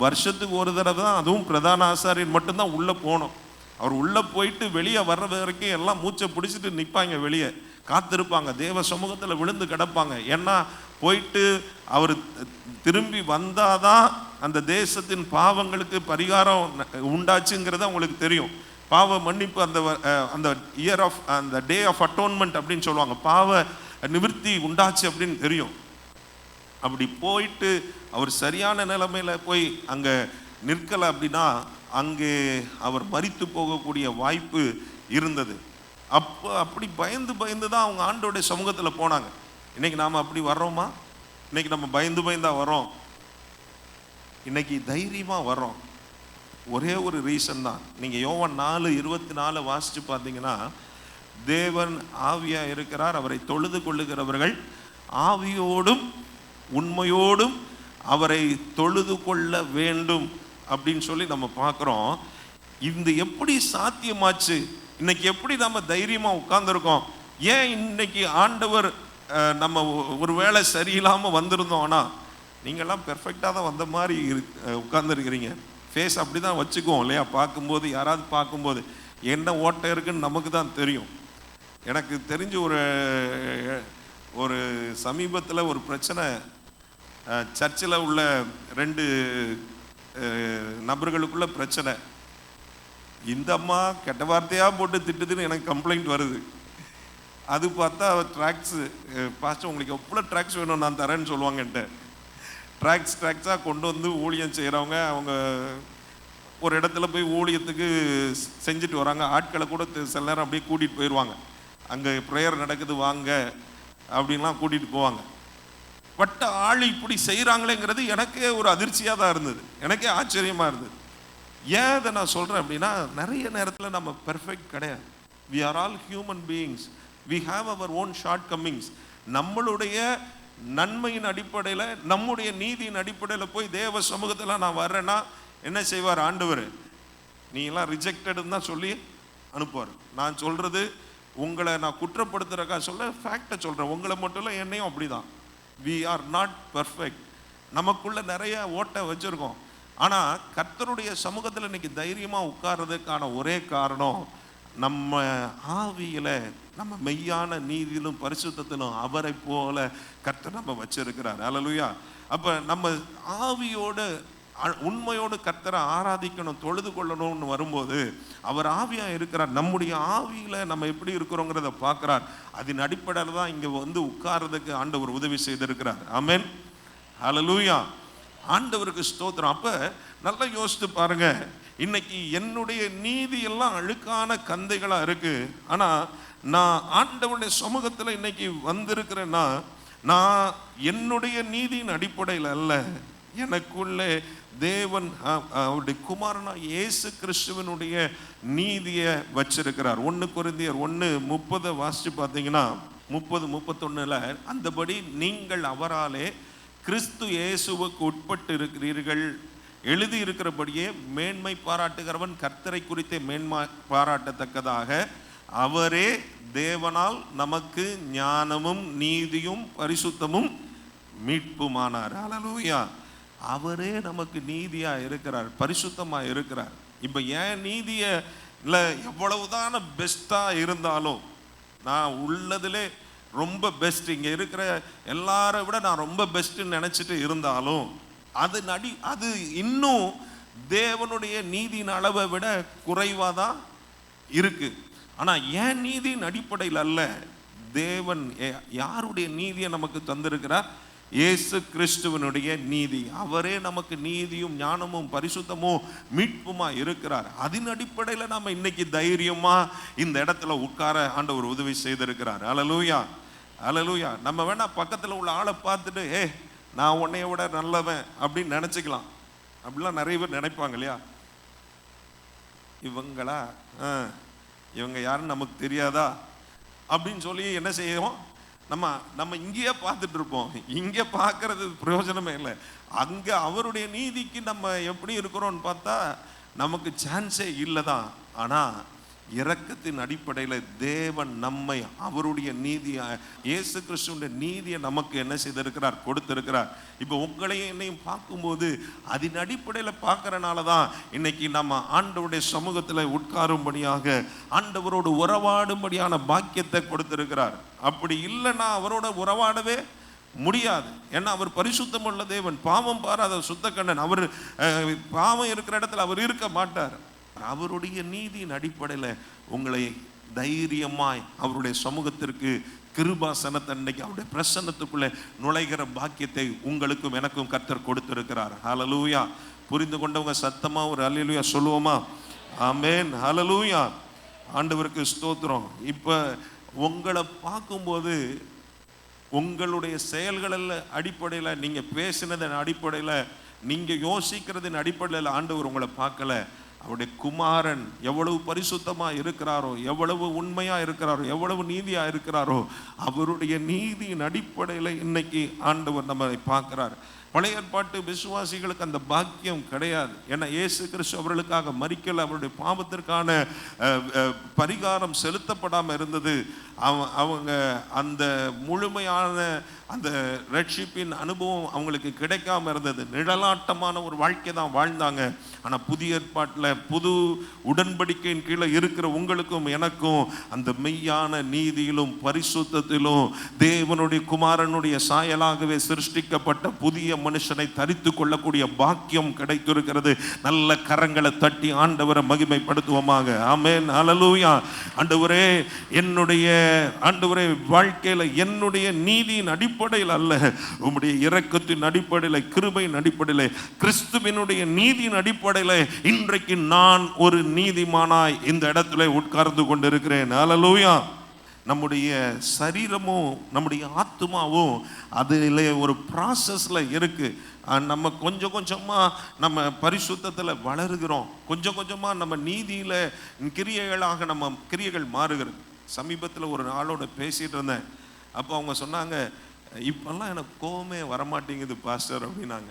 வருஷத்துக்கு ஒரு தடவை தான், அதுவும் பிரதான ஆசாரியர் மட்டும்தான் உள்ளே போகணும். அவர் உள்ளே போயிட்டு வெளியே வர்ற வரைக்கும் எல்லாம் மூச்சை பிடிச்சிட்டு நிற்பாங்க, வெளியே காத்திருப்பாங்க, தேவ சமூகத்தில் விழுந்து கிடப்பாங்க. ஏன்னா போயிட்டு அவர் திரும்பி வந்தாதான் அந்த தேசத்தின் பாவங்களுக்கு பரிகாரம் உண்டாச்சுங்கிறது அவங்களுக்கு தெரியும். பாவ மன்னிப்பு, அந்த இயர் ஆஃப், அந்த டே ஆஃப் அட்டோன்மெண்ட் அப்படின்னு சொல்லுவாங்க, பாவ நிவர்த்தி உண்டாச்சு அப்படின்னு தெரியும். அப்படி போயிட்டு அவர் சரியான நிலைமையில் போய் அங்கே நிற்கலை அப்படின்னா அங்கே அவர் மரித்து போகக்கூடிய வாய்ப்பு இருந்தது. அப்படி பயந்து தான் அவங்க ஆண்டோடைய சமூகத்தில் போனாங்க. இன்னைக்கு நாம் அப்படி வர்றோமா? இன்னைக்கு நம்ம பயந்தா வர்றோம்? இன்னைக்கு தைரியமாக வர்றோம். ஒரே ஒரு ரீசன் தான். நீங்கள் யோவான் 4:24 வாசித்து பார்த்தீங்கன்னா, தேவன் ஆவியாக இருக்கிறார், அவரை தொழுது கொள்ளுகிறவர்கள் ஆவியோடும் உண்மையோடும் அவரை தொழுது கொள்ள வேண்டும் அப்படின்னு சொல்லி நம்ம பார்க்குறோம். இந்த எப்படி சாத்தியமாச்சு? இன்னைக்கு எப்படி நம்ம தைரியமாக உட்கார்ந்துருக்கோம்? ஏன் இன்னைக்கு ஆண்டவர், நம்ம ஒரு வேளை சரியில்லாமல் வந்திருந்தோம்னா, நீங்கள்லாம் பெர்ஃபெக்டாக தான் வந்த மாதிரி உட்கார்ந்துருக்கிறீங்க. ஃபேஸ் அப்படி தான் வச்சுக்குவோம் இல்லையா? பார்க்கும்போது, யாராவது பார்க்கும்போது என்ன ஓட்டை இருக்குன்னு நமக்கு தான் தெரியும். எனக்கு தெரிஞ்ச ஒரு ஒரு சமீபத்தில் ஒரு பிரச்சனை, சர்ச்சில் உள்ள 2 நபர்களுக்குள்ள பிரச்சனை. இந்த அம்மா கெட்ட வார்த்தையாக போட்டு திட்டுதுன்னு எனக்கு கம்ப்ளைண்ட் வருது. அது பார்த்தா ட்ராக்ஸு, பாஸ்டர் உங்களுக்கு எவ்வளோ ட்ராக்ஸ் வேணும் நான் தரேன்னு சொல்லுவாங்கன்ட்டு. ட்ராக்ஸாக கொண்டு வந்து ஊழியம் செய்கிறவங்க, அவங்க ஒரு இடத்துல போய் ஊழியத்துக்கு செஞ்சுட்டு வராங்க. ஆட்களை கூட சில நேரம் அப்படியே கூட்டிகிட்டு போயிடுவாங்க. அங்கே ப்ரேயர் நடக்குது வாங்க அப்படின்லாம் கூட்டிகிட்டு போவாங்க. பட் ஆள் இப்படி செய்கிறாங்களேங்கிறது எனக்கே ஒரு அதிர்ச்சியாக தான் இருந்தது, எனக்கே ஆச்சரியமாக இருந்தது. ஏன் இதை நான் சொல்கிறேன் அப்படின்னா, நிறைய நேரத்தில் நம்ம பெர்ஃபெக்ட் கிடையாது. We are all human beings, we have our own shortcomings. நம்மளுடைய நன்மையின் அடிப்படையில், நம்முடைய நீதியின் அடிப்படையில் போய் தேவ சமூகத்தில் நான் வர்றேன்னா என்ன செய்வார் ஆண்டவர்? நீ எல்லாம் ரிஜெக்டடுன்னு தான் சொல்லி அனுப்புவார். நான் சொல்கிறது உங்களை நான் குற்றப்படுத்துறக்கா சொல்ல, ஃபேக்டை சொல்கிறேன். உங்களை மட்டும் இல்லை, என்னையும் அப்படி தான். We are not perfect. நமக்குள்ள நிறைய ஓட்டை வச்சுருக்கோம். ஆனால் கர்த்தருடைய சமூகத்தில் இன்னைக்கு தைரியமாக உட்கார்றதுக்கான ஒரே காரணம், நம்ம ஆவியில், நம்ம மெய்யான நீதியிலும் பரிசுத்தத்திலும் அவரை போல கர்த்தர் நம்ம வச்சிருக்கிறார். அல்லேலூயா. அப்போ நம்ம ஆவியோடு உண்மையோடு கர்த்தரை ஆராதிக்கணும், தொழுது கொள்ளணும்னு வரும்போது அவர் ஆவியாக இருக்கிறார். நம்முடைய ஆவியில் நம்ம எப்படி இருக்கிறோங்கிறத பார்க்குறார். அதன் அடிப்படையில் தான் இங்கே வந்து உட்கார்றதுக்கு ஆண்டவர் உதவி செய்திருக்கிறார். ஆமென், ஹல்லேலூயா. ஆண்டவருக்கு ஸ்தோத்திரம். அப்போ நல்லா யோசித்து பாருங்க, இன்னைக்கு என்னுடைய நீதி எல்லாம் அழுக்கான கந்தைகளாக இருக்கு. ஆனால் நான் ஆண்டவருடைய சமூகத்தில் இன்னைக்கு வந்திருக்கிறேன்னா, நான் என்னுடைய நீதியின் அடிப்படையில் அல்ல, எனக்குள்ளே தேவன் அவருடைய குமாரனா இயேசு கிறிஸ்துவனுடைய நீதியை வச்சிருக்கிறார். 1 கொரிந்தியர் 1:30 வாசிச்சு பார்த்தீங்கன்னா 30-31 அந்தபடி நீங்கள் அவராலே கிறிஸ்து இயேசுவுக்கு உட்பட்டு இருக்கிறீர்கள், எழுதி இருக்கிறபடியே மேன்மை பாராட்டுகிறவன் கர்த்தரை குறித்தே மேன்மை பாராட்டத்தக்கதாக அவரே தேவனால் நமக்கு ஞானமும் நீதியும் பரிசுத்தமும் மீட்புமானார். அல்லேலூயா. அவரே நமக்கு நீதியாக இருக்கிறார், பரிசுத்தமாக இருக்கிறார். இப்போ என் நீதியை இல்லை எவ்வளவுதான பெஸ்ட்டாக இருந்தாலும், நான் உள்ளதிலே ரொம்ப பெஸ்ட், இங்கே இருக்கிற எல்லாரை விட நான் ரொம்ப பெஸ்ட்டுன்னு நினச்சிட்டு இருந்தாலும், அது இன்னும் தேவனுடைய நீதியின் அளவை விட குறைவாக தான் இருக்கு. ஆனால் என் நீதியின் அடிப்படையில் அல்ல, தேவன் யாருடைய நீதியை நமக்கு தந்திருக்கிறார்? இயேசு கிறிஸ்துவனுடைய நீதி. அவரே நமக்கு நீதியும் ஞானமும் பரிசுத்தமும் மீட்புமா இருக்கிறார். அதன் அடிப்படையில் நம்ம இன்னைக்கு தைரியமா இந்த இடத்துல உட்கார ஆண்டவர் உதவி செய்திருக்கிறார். அல்லேலூயா, அல்லேலூயா. நம்ம வேணா பக்கத்தில் உள்ள ஆளை பார்த்துட்டு நான் உன்னைய விட நல்லவன் அப்படின்னு நினச்சிக்கலாம். அப்படிலாம் நிறைய பேர் நினைப்பாங்க இல்லையா? இவங்களா, இவங்க யாருன்னு நமக்கு தெரியாதா அப்படின்னு சொல்லி என்ன செய்வோம், நம்ம இங்கேயே பார்த்துட்டு இருப்போம். இங்கே பார்க்கறது பிரயோஜனமே இல்லை. அங்கே அவருடைய நீதிக்கு நம்ம எப்படி இருக்கிறோம்னு பார்த்தா நமக்கு சான்ஸே இல்லை தான். ஆனால் இரக்கத்தின் அடிப்படையில் தேவன் நம்மை அவருடைய நீதியை, இயேசு கிறிஸ்துவின் நீதியை நமக்கு என்ன செய்திருக்கிறார்? கொடுத்திருக்கிறார். இப்போ உங்களையும் என்னையும் பார்க்கும்போது அதன் அடிப்படையில் பார்க்கறனால தான் இன்னைக்கு நம்ம ஆண்டவருடைய சமூகத்தில் உட்காரும்படியாக, ஆண்டவரோடு உறவாடும்படியான பாக்கியத்தை கொடுத்திருக்கிறார். அப்படி இல்லைன்னா அவரோட உறவாடவே முடியாது. ஏன்னா அவர் பரிசுத்தம் உள்ள தேவன், பாவம் பாராத சுத்த கண்ணன். அவர் பாவம் இருக்கிற இடத்துல அவர் இருக்க மாட்டார். அவருடைய நீதியின் அடிப்படையில் உங்களை தைரியமாய் அவருடைய சமூகத்திற்கு கிருபாசனத்தன்னைக்கு அவருடைய பிரசன்னத்துக்குள்ளே நுழைகிற பாக்கியத்தை உங்களுக்கும் எனக்கும் கர்த்தர் கொடுத்திருக்கிறார். ஹல்லேலூயா. புரிந்து கொண்டவங்க சத்தமா ஒரு அல்லேலூயா சொல்லுவோமா? ஆமென், ஹல்லேலூயா. ஆண்டவருக்கு ஸ்தோத்திரம். இப்போ உங்களை பார்க்கும்போது உங்களுடைய செயல்களில் அடிப்படையில், நீங்கள் பேசினதன் அடிப்படையில், நீங்கள் யோசிக்கிறதின் அடிப்படையில் ஆண்டவர் உங்களை பார்க்கல. அவருடைய குமாரன் எவ்வளவு பரிசுத்தமாக இருக்கிறாரோ, எவ்வளவு உண்மையாக இருக்கிறாரோ, எவ்வளவு நீதியாக இருக்கிறாரோ, அவருடைய நீதியின் அடிப்படையில் இன்னைக்கு ஆண்டவர் நம்மை பார்க்கிறார். பழைய ஏற்பாட்டு விசுவாசிகளுக்கு அந்த பாக்கியம் கிடையாது. ஏன்னா இயேசு கிறிஸ்து அவர்களுக்காக மரிக்கல, அவருடைய பாவத்திற்கான பரிகாரம் செலுத்தப்படாமல் இருந்தது. அவங்க அந்த முழுமையான அந்த ரட்சிப்பின் அனுபவம் அவங்களுக்கு கிடைக்காம இருந்தது. நிழலாட்டமான ஒரு வாழ்க்கை தான் வாழ்ந்தாங்க. ஆனால் புதிய ஏற்பாட்டில் புது உடன்படிக்கையின் கீழே இருக்கிற உங்களுக்கும் எனக்கும் அந்த மெய்யான நீதியிலும் பரிசுத்தத்திலும் தேவனுடைய குமாரனுடைய சாயலாகவே சிருஷ்டிக்கப்பட்ட புதிய மனுஷனை தரித்து கொள்ளக்கூடிய பாக்கியம் கிடைத்திருக்கிறது. நல்ல கரங்களை தட்டி ஆண்டவரை மகிமைப்படுத்துவோமாக. ஆமென், ஹல்லேலூயா. ஆண்டவரே, என்னுடைய ஆண்டவரே வாழ்க்கையில் என்னுடைய நீதியின் அடிப்படையில் அல்ல, உம்முடைய இரக்கத்தின் அடிப்படையில், கிருபையின் அடிப்படையில், கிறிஸ்துவினுடைய நீதியின் அடிப்படையில் இன்றைக்கு நான் ஒரு நீதிமானாய் இந்த இடத்துல உட்கார்ந்து கொண்டிருக்கிறேன். ஹல்லேலூயா. நம்முடைய சரீரமும் நம்முடைய ஆத்மாவும் அதில் ஒரு ப்ராசஸில் இருக்குது. நம்ம கொஞ்சம் கொஞ்சமாக நம்ம பரிசுத்தத்தில் வளருகிறோம். கொஞ்சம் கொஞ்சமாக நம்ம நீதியில் கிரியைகளாக நம்ம கிரியைகள் மாறுகிறது. சமீபத்தில் ஒரு நாளோட பேசிகிட்டு இருந்தேன். அப்போ அவங்க சொன்னாங்க, இப்போல்லாம் எனக்கு கோவமே வரமாட்டேங்குது பாஸ்டர் அப்படின்னாங்க.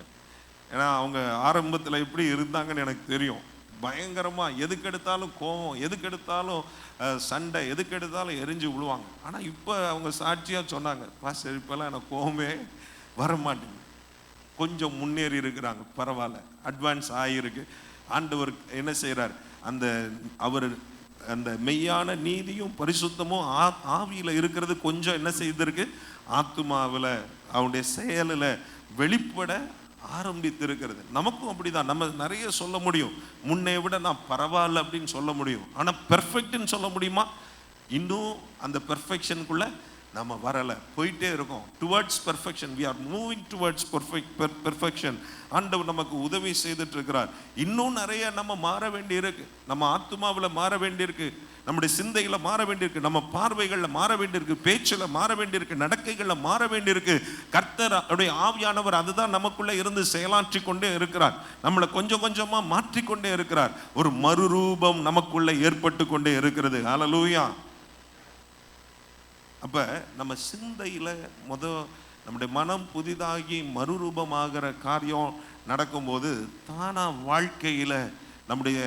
ஏன்னா அவங்க ஆரம்பத்தில் எப்படி இருந்தாங்கன்னு எனக்கு தெரியும். பயங்கரமாக எதுக்கு எடுத்தாலும் கோவம், எதுக்கு எடுத்தாலும் சண்டை, எதுக்கு எடுத்தாலும் எரிஞ்சு விழுவாங்க. ஆனால் இப்போ அவங்க சாட்சியாக சொன்னாங்க, பாஸ்டர் இப்போல்லாம் எனக்கு கோவமே வரமாட்டேங்குது. கொஞ்சம் முன்னேறி இருக்கிறாங்க, பரவாயில்ல, அட்வான்ஸ் ஆகியிருக்கு. ஆண்டவர் என்ன செய்கிறார், அவர் அந்த மெய்யான நீதியும் பரிசுத்தமும் ஆவியில் இருக்கிறது கொஞ்சம் என்ன செய்திருக்கு, ஆத்துமாவில் அவனுடைய செயலில் வெளிப்பட ஆரம்பித்திருக்கிறது. நமக்கும் அப்படிதான். நம்ம நிறைய சொல்ல முடியும், முன்னே விட நான் பரவாயில்ல அப்படின்னு சொல்ல முடியும். ஆனால் பெர்ஃபெக்ட்னு சொல்ல முடியுமா? இன்னும் அந்த பெர்ஃபெக்ஷனுக்குள்ள நம்ம வரலை, போயிட்டே இருக்கோம். Towards perfection, we are moving towards perfection. ஆண்டவர் நமக்கு உதவி செய்துட்டு இருக்கிறார். இன்னும் நிறைய நம்ம மாற வேண்டி இருக்கு. நம்ம ஆத்மாவில் மாற வேண்டியிருக்கு, நம்முடைய சிந்தையில் மாற வேண்டியிருக்கு, நம்ம பார்வைகளில் மாற வேண்டியிருக்கு, பேச்சில் மாற வேண்டியிருக்கு, நடக்கைகளில் மாற வேண்டியிருக்கு. கர்த்தர் அவருடைய ஆவியானவர் அதுதான் நமக்குள்ளே இருந்து செயலாற்றி கொண்டே இருக்கிறார். நம்மளை கொஞ்சம் கொஞ்சமாக மாற்றிக்கொண்டே இருக்கிறார். ஒரு மறுரூபம் நமக்குள்ளே ஏற்பட்டு கொண்டே இருக்கிறது. ஹல்லேலூயா. அப்போ நம்ம சிந்தையில் நம்முடைய மனம் புதிதாகி மறுரூபமாகிற காரியம் நடக்கும்போது தானாக வாழ்க்கையில் நம்முடைய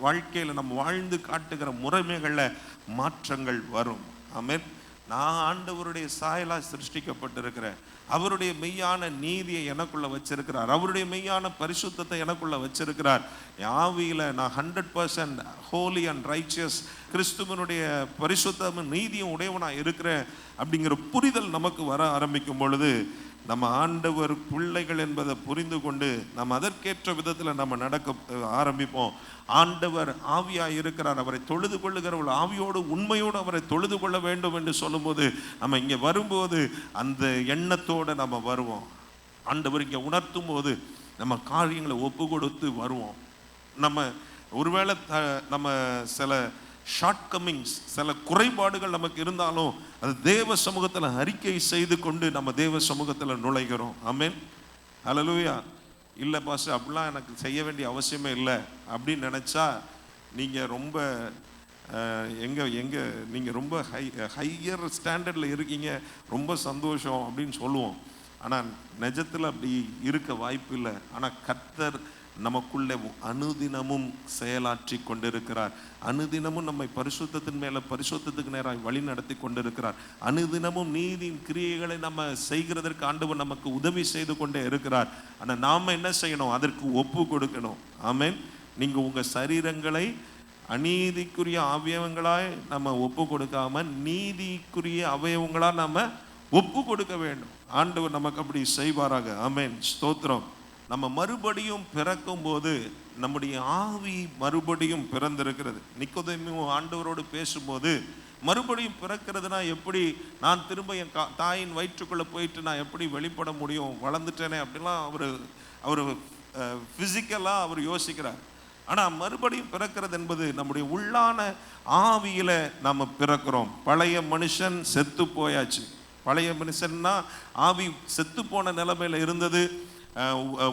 வாழ்க்கையில் நம்ம வாழ்ந்து காட்டுகிற முறைமைகளில் மாற்றங்கள் வரும். ஆமென். நான் ஆண்டவருடைய சாயலாக சிருஷ்டிக்கப்பட்டிருக்கிறேன். அவருடைய மெய்யான நீதியை எனக்குள்ள வச்சிருக்கிறார். அவருடைய மெய்யான பரிசுத்தத்தை எனக்குள்ள வச்சிருக்கிறார். ஆவியில் நான் 100% ஹோலி அண்ட் ரைச்சியஸ், கிறிஸ்துவனுடைய பரிசுத்தமும் நீதியும் உடையவனாக இருக்கிறேன் அப்படிங்கிற புரிதல் நமக்கு வர ஆரம்பிக்கும் பொழுது நம்ம ஆண்டவர் பிள்ளைகள் என்பதை புரிந்து கொண்டு நம்ம அதற்கேற்ற விதத்தில் நம்ம நடக்க ஆரம்பிப்போம். ஆண்டவர் ஆவியாக இருக்கிறார். அவரை தொழுது கொள்ளுகிறவர்கள் ஆவியோடு உண்மையோடு அவரை தொழுது கொள்ள வேண்டும் என்று சொல்லும்போது நம்ம இங்கே வரும்போது அந்த எண்ணத்தோடு நம்ம வருவோம். ஆண்டவர் இங்கே உணர்த்தும் போது நம்ம காரியங்களை ஒப்பு கொடுத்து வருவோம். நம்ம ஒருவேளை நம்ம சில ஷார்ட் கம்மிங்ஸ், சில குறைபாடுகள் நமக்கு இருந்தாலும் அது தேவ சமூகத்தில் அறிக்கை செய்து கொண்டு நம்ம தேவ சமூகத்தில் நுழைகிறோம். ஆமென், ஹல்லேலூயா. இல்லை பாஸ்டர் அப்படிலாம் எனக்கு செய்ய வேண்டிய அவசியமே இல்லை அப்படின்னு நினச்சா நீங்கள் ரொம்ப நீங்கள் ரொம்ப ஹையர் ஸ்டாண்டர்டில் இருக்கீங்க, ரொம்ப சந்தோஷம் அப்படின்னு சொல்லுவோம். ஆனால் நிஜத்தில் அப்படி இருக்க வாய்ப்பு இல்லை. ஆனால் கர்த்தர் நமக்குள்ளே அனுதினமும் செயலாற்றி கொண்டிருக்கிறார். அனுதினமும் நம்மை பரிசுத்தத்தின் மேலே பரிசுத்தத்துக்கு நேராக வழி நடத்தி கொண்டிருக்கிறார். அனுதினமும் நீதியின் கிரியைகளை நம்ம செய்கிறதற்கு ஆண்டவர் நமக்கு உதவி செய்து கொண்டே இருக்கிறார். ஆனால் நாம் என்ன செய்யணும், அதற்கு ஒப்பு கொடுக்கணும். ஆமென். நீங்கள் உங்கள் சரீரங்களை அநீதிக்குரிய அவயவங்களாய் நம்ம ஒப்பு கொடுக்காம நீதிக்குரிய அவயவங்களாக நம்ம ஒப்பு கொடுக்க வேண்டும். ஆண்டவர் நமக்கு அப்படி செய்வாராக. ஆமென், ஸ்தோத்திரம். நம்ம மறுபடியும் பிறக்கும் போது நம்முடைய ஆவி மறுபடியும் பிறந்திருக்கிறது. நிக்கோதேமு ஆண்டவரோடு பேசும்போது மறுபடியும் பிறக்கிறதுனா எப்படி, நான் திரும்ப என் தாயின் வயிற்றுக்குள்ளே போயிட்டு நான் எப்படி வெளிப்பட முடியும், வளர்ந்துட்டேனே அப்படிலாம் அவர் ஃபிசிக்கலாக அவர் யோசிக்கிறார். ஆனால் மறுபடியும் பிறக்கிறது என்பது நம்முடைய உள்ளான ஆவியில் நம்ம பிறக்கிறோம். பழைய மனுஷன் செத்து போயாச்சு. பழைய மனுஷன்னா ஆவி செத்து போன நிலைமையில் இருந்தது,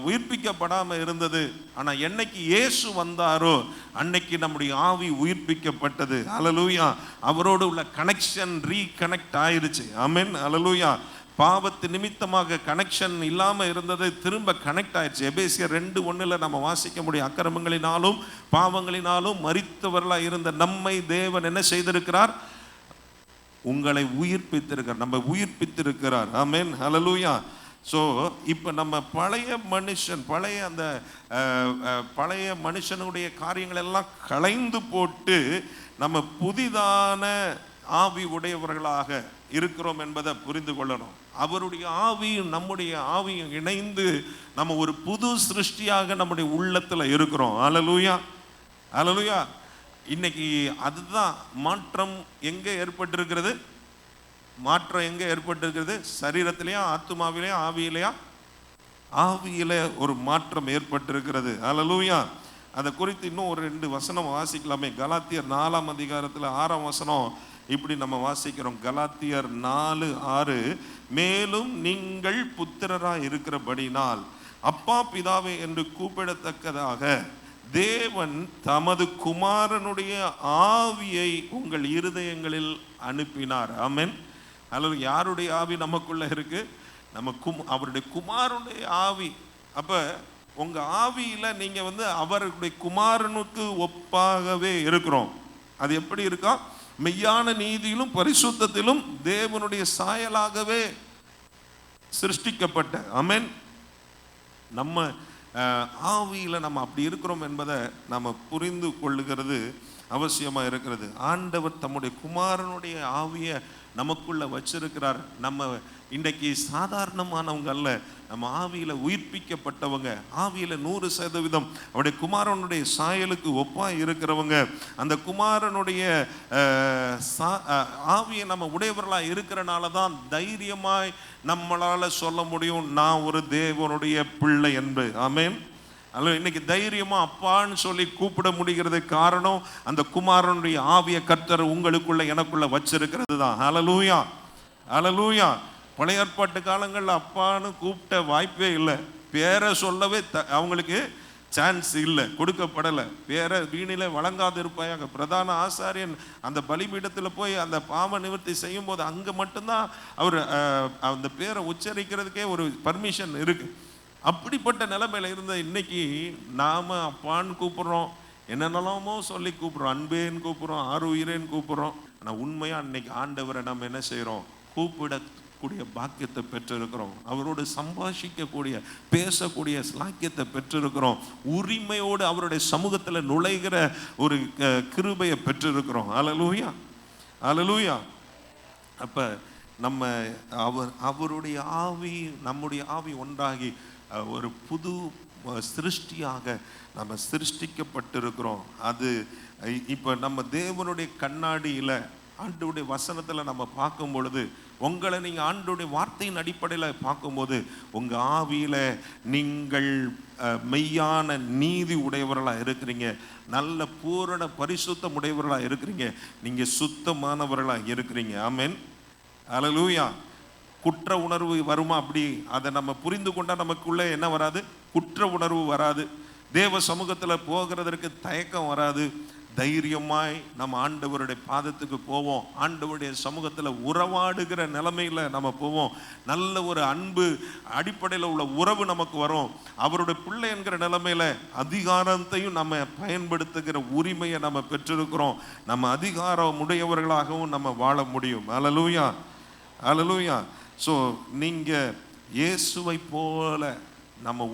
உயிர்ப்பிக்கப்படாமல் இருந்தது. ஆனால் என்னைக்கு இயேசு வந்தாரோ அன்னைக்கு நம்முடைய ஆவி உயிர்ப்பிக்கப்பட்டது. ஹல்லேலூயா. அவரோடு உள்ள கனெக்ஷன் ரீகனெக்ட் ஆயிருச்சு. ஆமென், ஹல்லேலூயா. பாவத்து நிமித்தமாக கனெக்ஷன் இல்லாமல் இருந்தது, திரும்ப கனெக்ட் ஆயிடுச்சு. எபேசியர் 2:1 நம்ம வாசிக்க முடியும். அக்கிரமங்களினாலும் பாவங்களினாலும் மரித்தவர்களாக இருந்த நம்மை தேவன் என்ன செய்திருக்கிறார்? உங்களை உயிர்ப்பித்திருக்கிறார், நம்ம உயிர்ப்பித்திருக்கிறார். ஆமென், ஹல்லேலூயா. ஸோ இப்போ நம்ம பழைய மனுஷனுடைய காரியங்கள் எல்லாம் களைந்து போட்டு நம்ம புதிதான ஆவி உடையவர்களாக இருக்கிறோம் என்பதை புரிந்து கொள்ளணும். அவருடைய ஆவியும் நம்முடைய ஆவியும் இணைந்து நம்ம ஒரு புது சிருஷ்டியாக நம்முடைய உள்ளத்தில் இருக்கிறோம். ஹல்லேலூயா, ஹல்லேலூயா. இன்னைக்கு அதுதான் மாற்றம் எங்கே ஏற்பட்டிருக்கிறது? மாற்றம் எங்கே ஏற்பட்டிருக்கிறது? சரீரத்திலேயா, ஆத்துமாவிலேயா, ஆவியிலையா? ஆவியில ஒரு மாற்றம் ஏற்பட்டிருக்கிறது. ஹல்லேலூயா. அதை குறித்து இன்னும் ஒரு 2 வசனம் வாசிக்கலாமே. கலாத்தியர் 4ஆம் அதிகாரத்தில் 6ஆம் வசனம் இப்படி நம்ம வாசிக்கிறோம். கலாத்தியர் 4:6, மேலும் நீங்கள் புத்திரராய் இருக்கிறபடினால் அப்பா பிதாவே என்று கூப்பிடத்தக்கதாக தேவன் தமது குமாரனுடைய ஆவியை உங்கள் இருதயங்களில் அனுப்பினார். ஆமென், அல்லது யாருடைய ஆவி நமக்குள்ள இருக்கு? அவருடைய குமாரனுடைய ஆவி. அப்ப உங்க ஆவியில நீங்க அவருடைய குமாரனுக்கு ஒப்பாகவே இருக்கிறோம். அது எப்படி இருக்கா? மெய்யான நீதியிலும் பரிசுத்தத்திலும் தேவனுடைய சாயலாகவே சிருஷ்டிக்கப்பட்ட. ஆமென். நம்ம ஆவியில நம்ம அப்படி இருக்கிறோம் என்பதை நம்ம புரிந்து கொள்ளுகிறது அவசியமா இருக்கிறது. ஆண்டவர் தம்முடைய குமாரனுடைய ஆவியை நமக்குள்ள வச்சிருக்கிறார். நம்ம இன்றைக்கு சாதாரணமானவங்க அல்ல, நம்ம ஆவியில உயிர்ப்பிக்கப்பட்டவங்க, ஆவியில 100% அவருடைய குமாரனுடைய சாயலுக்கு ஒப்பா இருக்கிறவங்க. அந்த குமாரனுடைய ஆவியை நம்ம உடையவர்களா இருக்கிறனால தான் தைரியமாய் நம்மளால சொல்ல முடியும், நான் ஒரு தேவனுடைய பிள்ளை என்று. ஆமென். அல்ல, இன்னைக்கு தைரியமா அப்பான்னு சொல்லி கூப்பிட முடிகிறது காரணம் அந்த குமாரனுடைய ஆவிய கர்த்தர் உங்களுக்குள்ள எனக்குள்ள வச்சிருக்கிறது தான். ஹல்லேலூயா, ஹல்லேலூயா. பழைய ஏற்பாட்டு காலங்களில் அப்பான்னு கூப்பிட்ட வாய்ப்பே இல்லை. பேரை சொல்லவே அவங்களுக்கு சான்ஸ் இல்லை, கொடுக்கப்படலை. பேரை வீணில வழங்காது இருப்பாங்க. பிரதான ஆசாரியன் அந்த பலிபீடத்தில் போய் அந்த பாவ நிவர்த்தி செய்யும் போது அங்கே மட்டும்தான் அவர் அந்த பேரை உச்சரிக்கிறதுக்கே ஒரு பர்மிஷன் இருக்கு. அப்படிப்பட்ட நிலைமையில இருந்த இன்னைக்கு நாம அப்பான்னு கூப்பிடுறோம், என்னென்னலாமோ சொல்லி கூப்பிடுறோம், அன்பேன்னு கூப்பிடுறோம், ஆறுயிரேன்னு கூப்பிடுறோம். ஆனால் உண்மையா இன்னைக்கு ஆண்டவரை நம்ம என்ன செய்யறோம்? கூப்பிடக்கூடிய பாக்கியத்தை பெற்றிருக்கிறோம். அவரோடு சம்பாஷிக்கக்கூடிய, பேசக்கூடிய சாக்கியத்தை பெற்றிருக்கிறோம். உரிமையோடு அவருடைய சமூகத்தில் நுழைகிற ஒரு கிருபையை பெற்றிருக்கிறோம். ஹல்லேலூயா, ஹல்லேலூயா. அப்ப நம்ம அவருடைய ஆவி நம்முடைய ஆவி ஒன்றாகி ஒரு புது சிருஷ்டியாக நம்ம சிருஷ்டிக்கப்பட்டிருக்கிறோம். அது இப்போ நம்ம தேவனுடைய கண்ணாடியில் ஆண்டவருடைய வசனத்தில் நம்ம பார்க்கும் பொழுது, உங்களை நீங்கள் ஆண்டவருடைய வார்த்தையின் அடிப்படையில் பார்க்கும்போது உங்கள் ஆவியில் நீங்கள் மெய்யான நீதி உடையவர்களாக இருக்கிறீங்க, நல்ல பூரண பரிசுத்தம் உடையவர்களாக இருக்கிறீங்க, நீங்கள் சுத்தமானவர்களாக இருக்கிறீங்க. ஆமென், ஹல்லேலூயா. குற்ற உணர்வு வருமா? அப்படி அதை நம்ம புரிந்து கொண்டால் நமக்குள்ளே என்ன வராது? குற்ற உணர்வு வராது. தேவ சமூகத்தில் போகிறதற்கு தயக்கம் வராது. தைரியமாய் நம்ம ஆண்டவருடைய பாதத்துக்கு போவோம். ஆண்டவருடைய சமூகத்தில் உறவாடுகிற நிலைமையில் நம்ம போவோம். நல்ல ஒரு அன்பு அடிப்படையில் உள்ள உறவு நமக்கு வரும். அவருடைய பிள்ளை என்கிற நிலைமையில் அதிகாரத்தையும் நம்ம பயன்படுத்துகிற உரிமையை நம்ம பெற்றிருக்கிறோம். நம்ம அதிகாரம் உடையவர்களாகவும் நம்ம வாழ முடியும். ஹல்லேலூயா, ஹல்லேலூயா. ஸோ நீங்கள் இயேசுவை போல நம்ம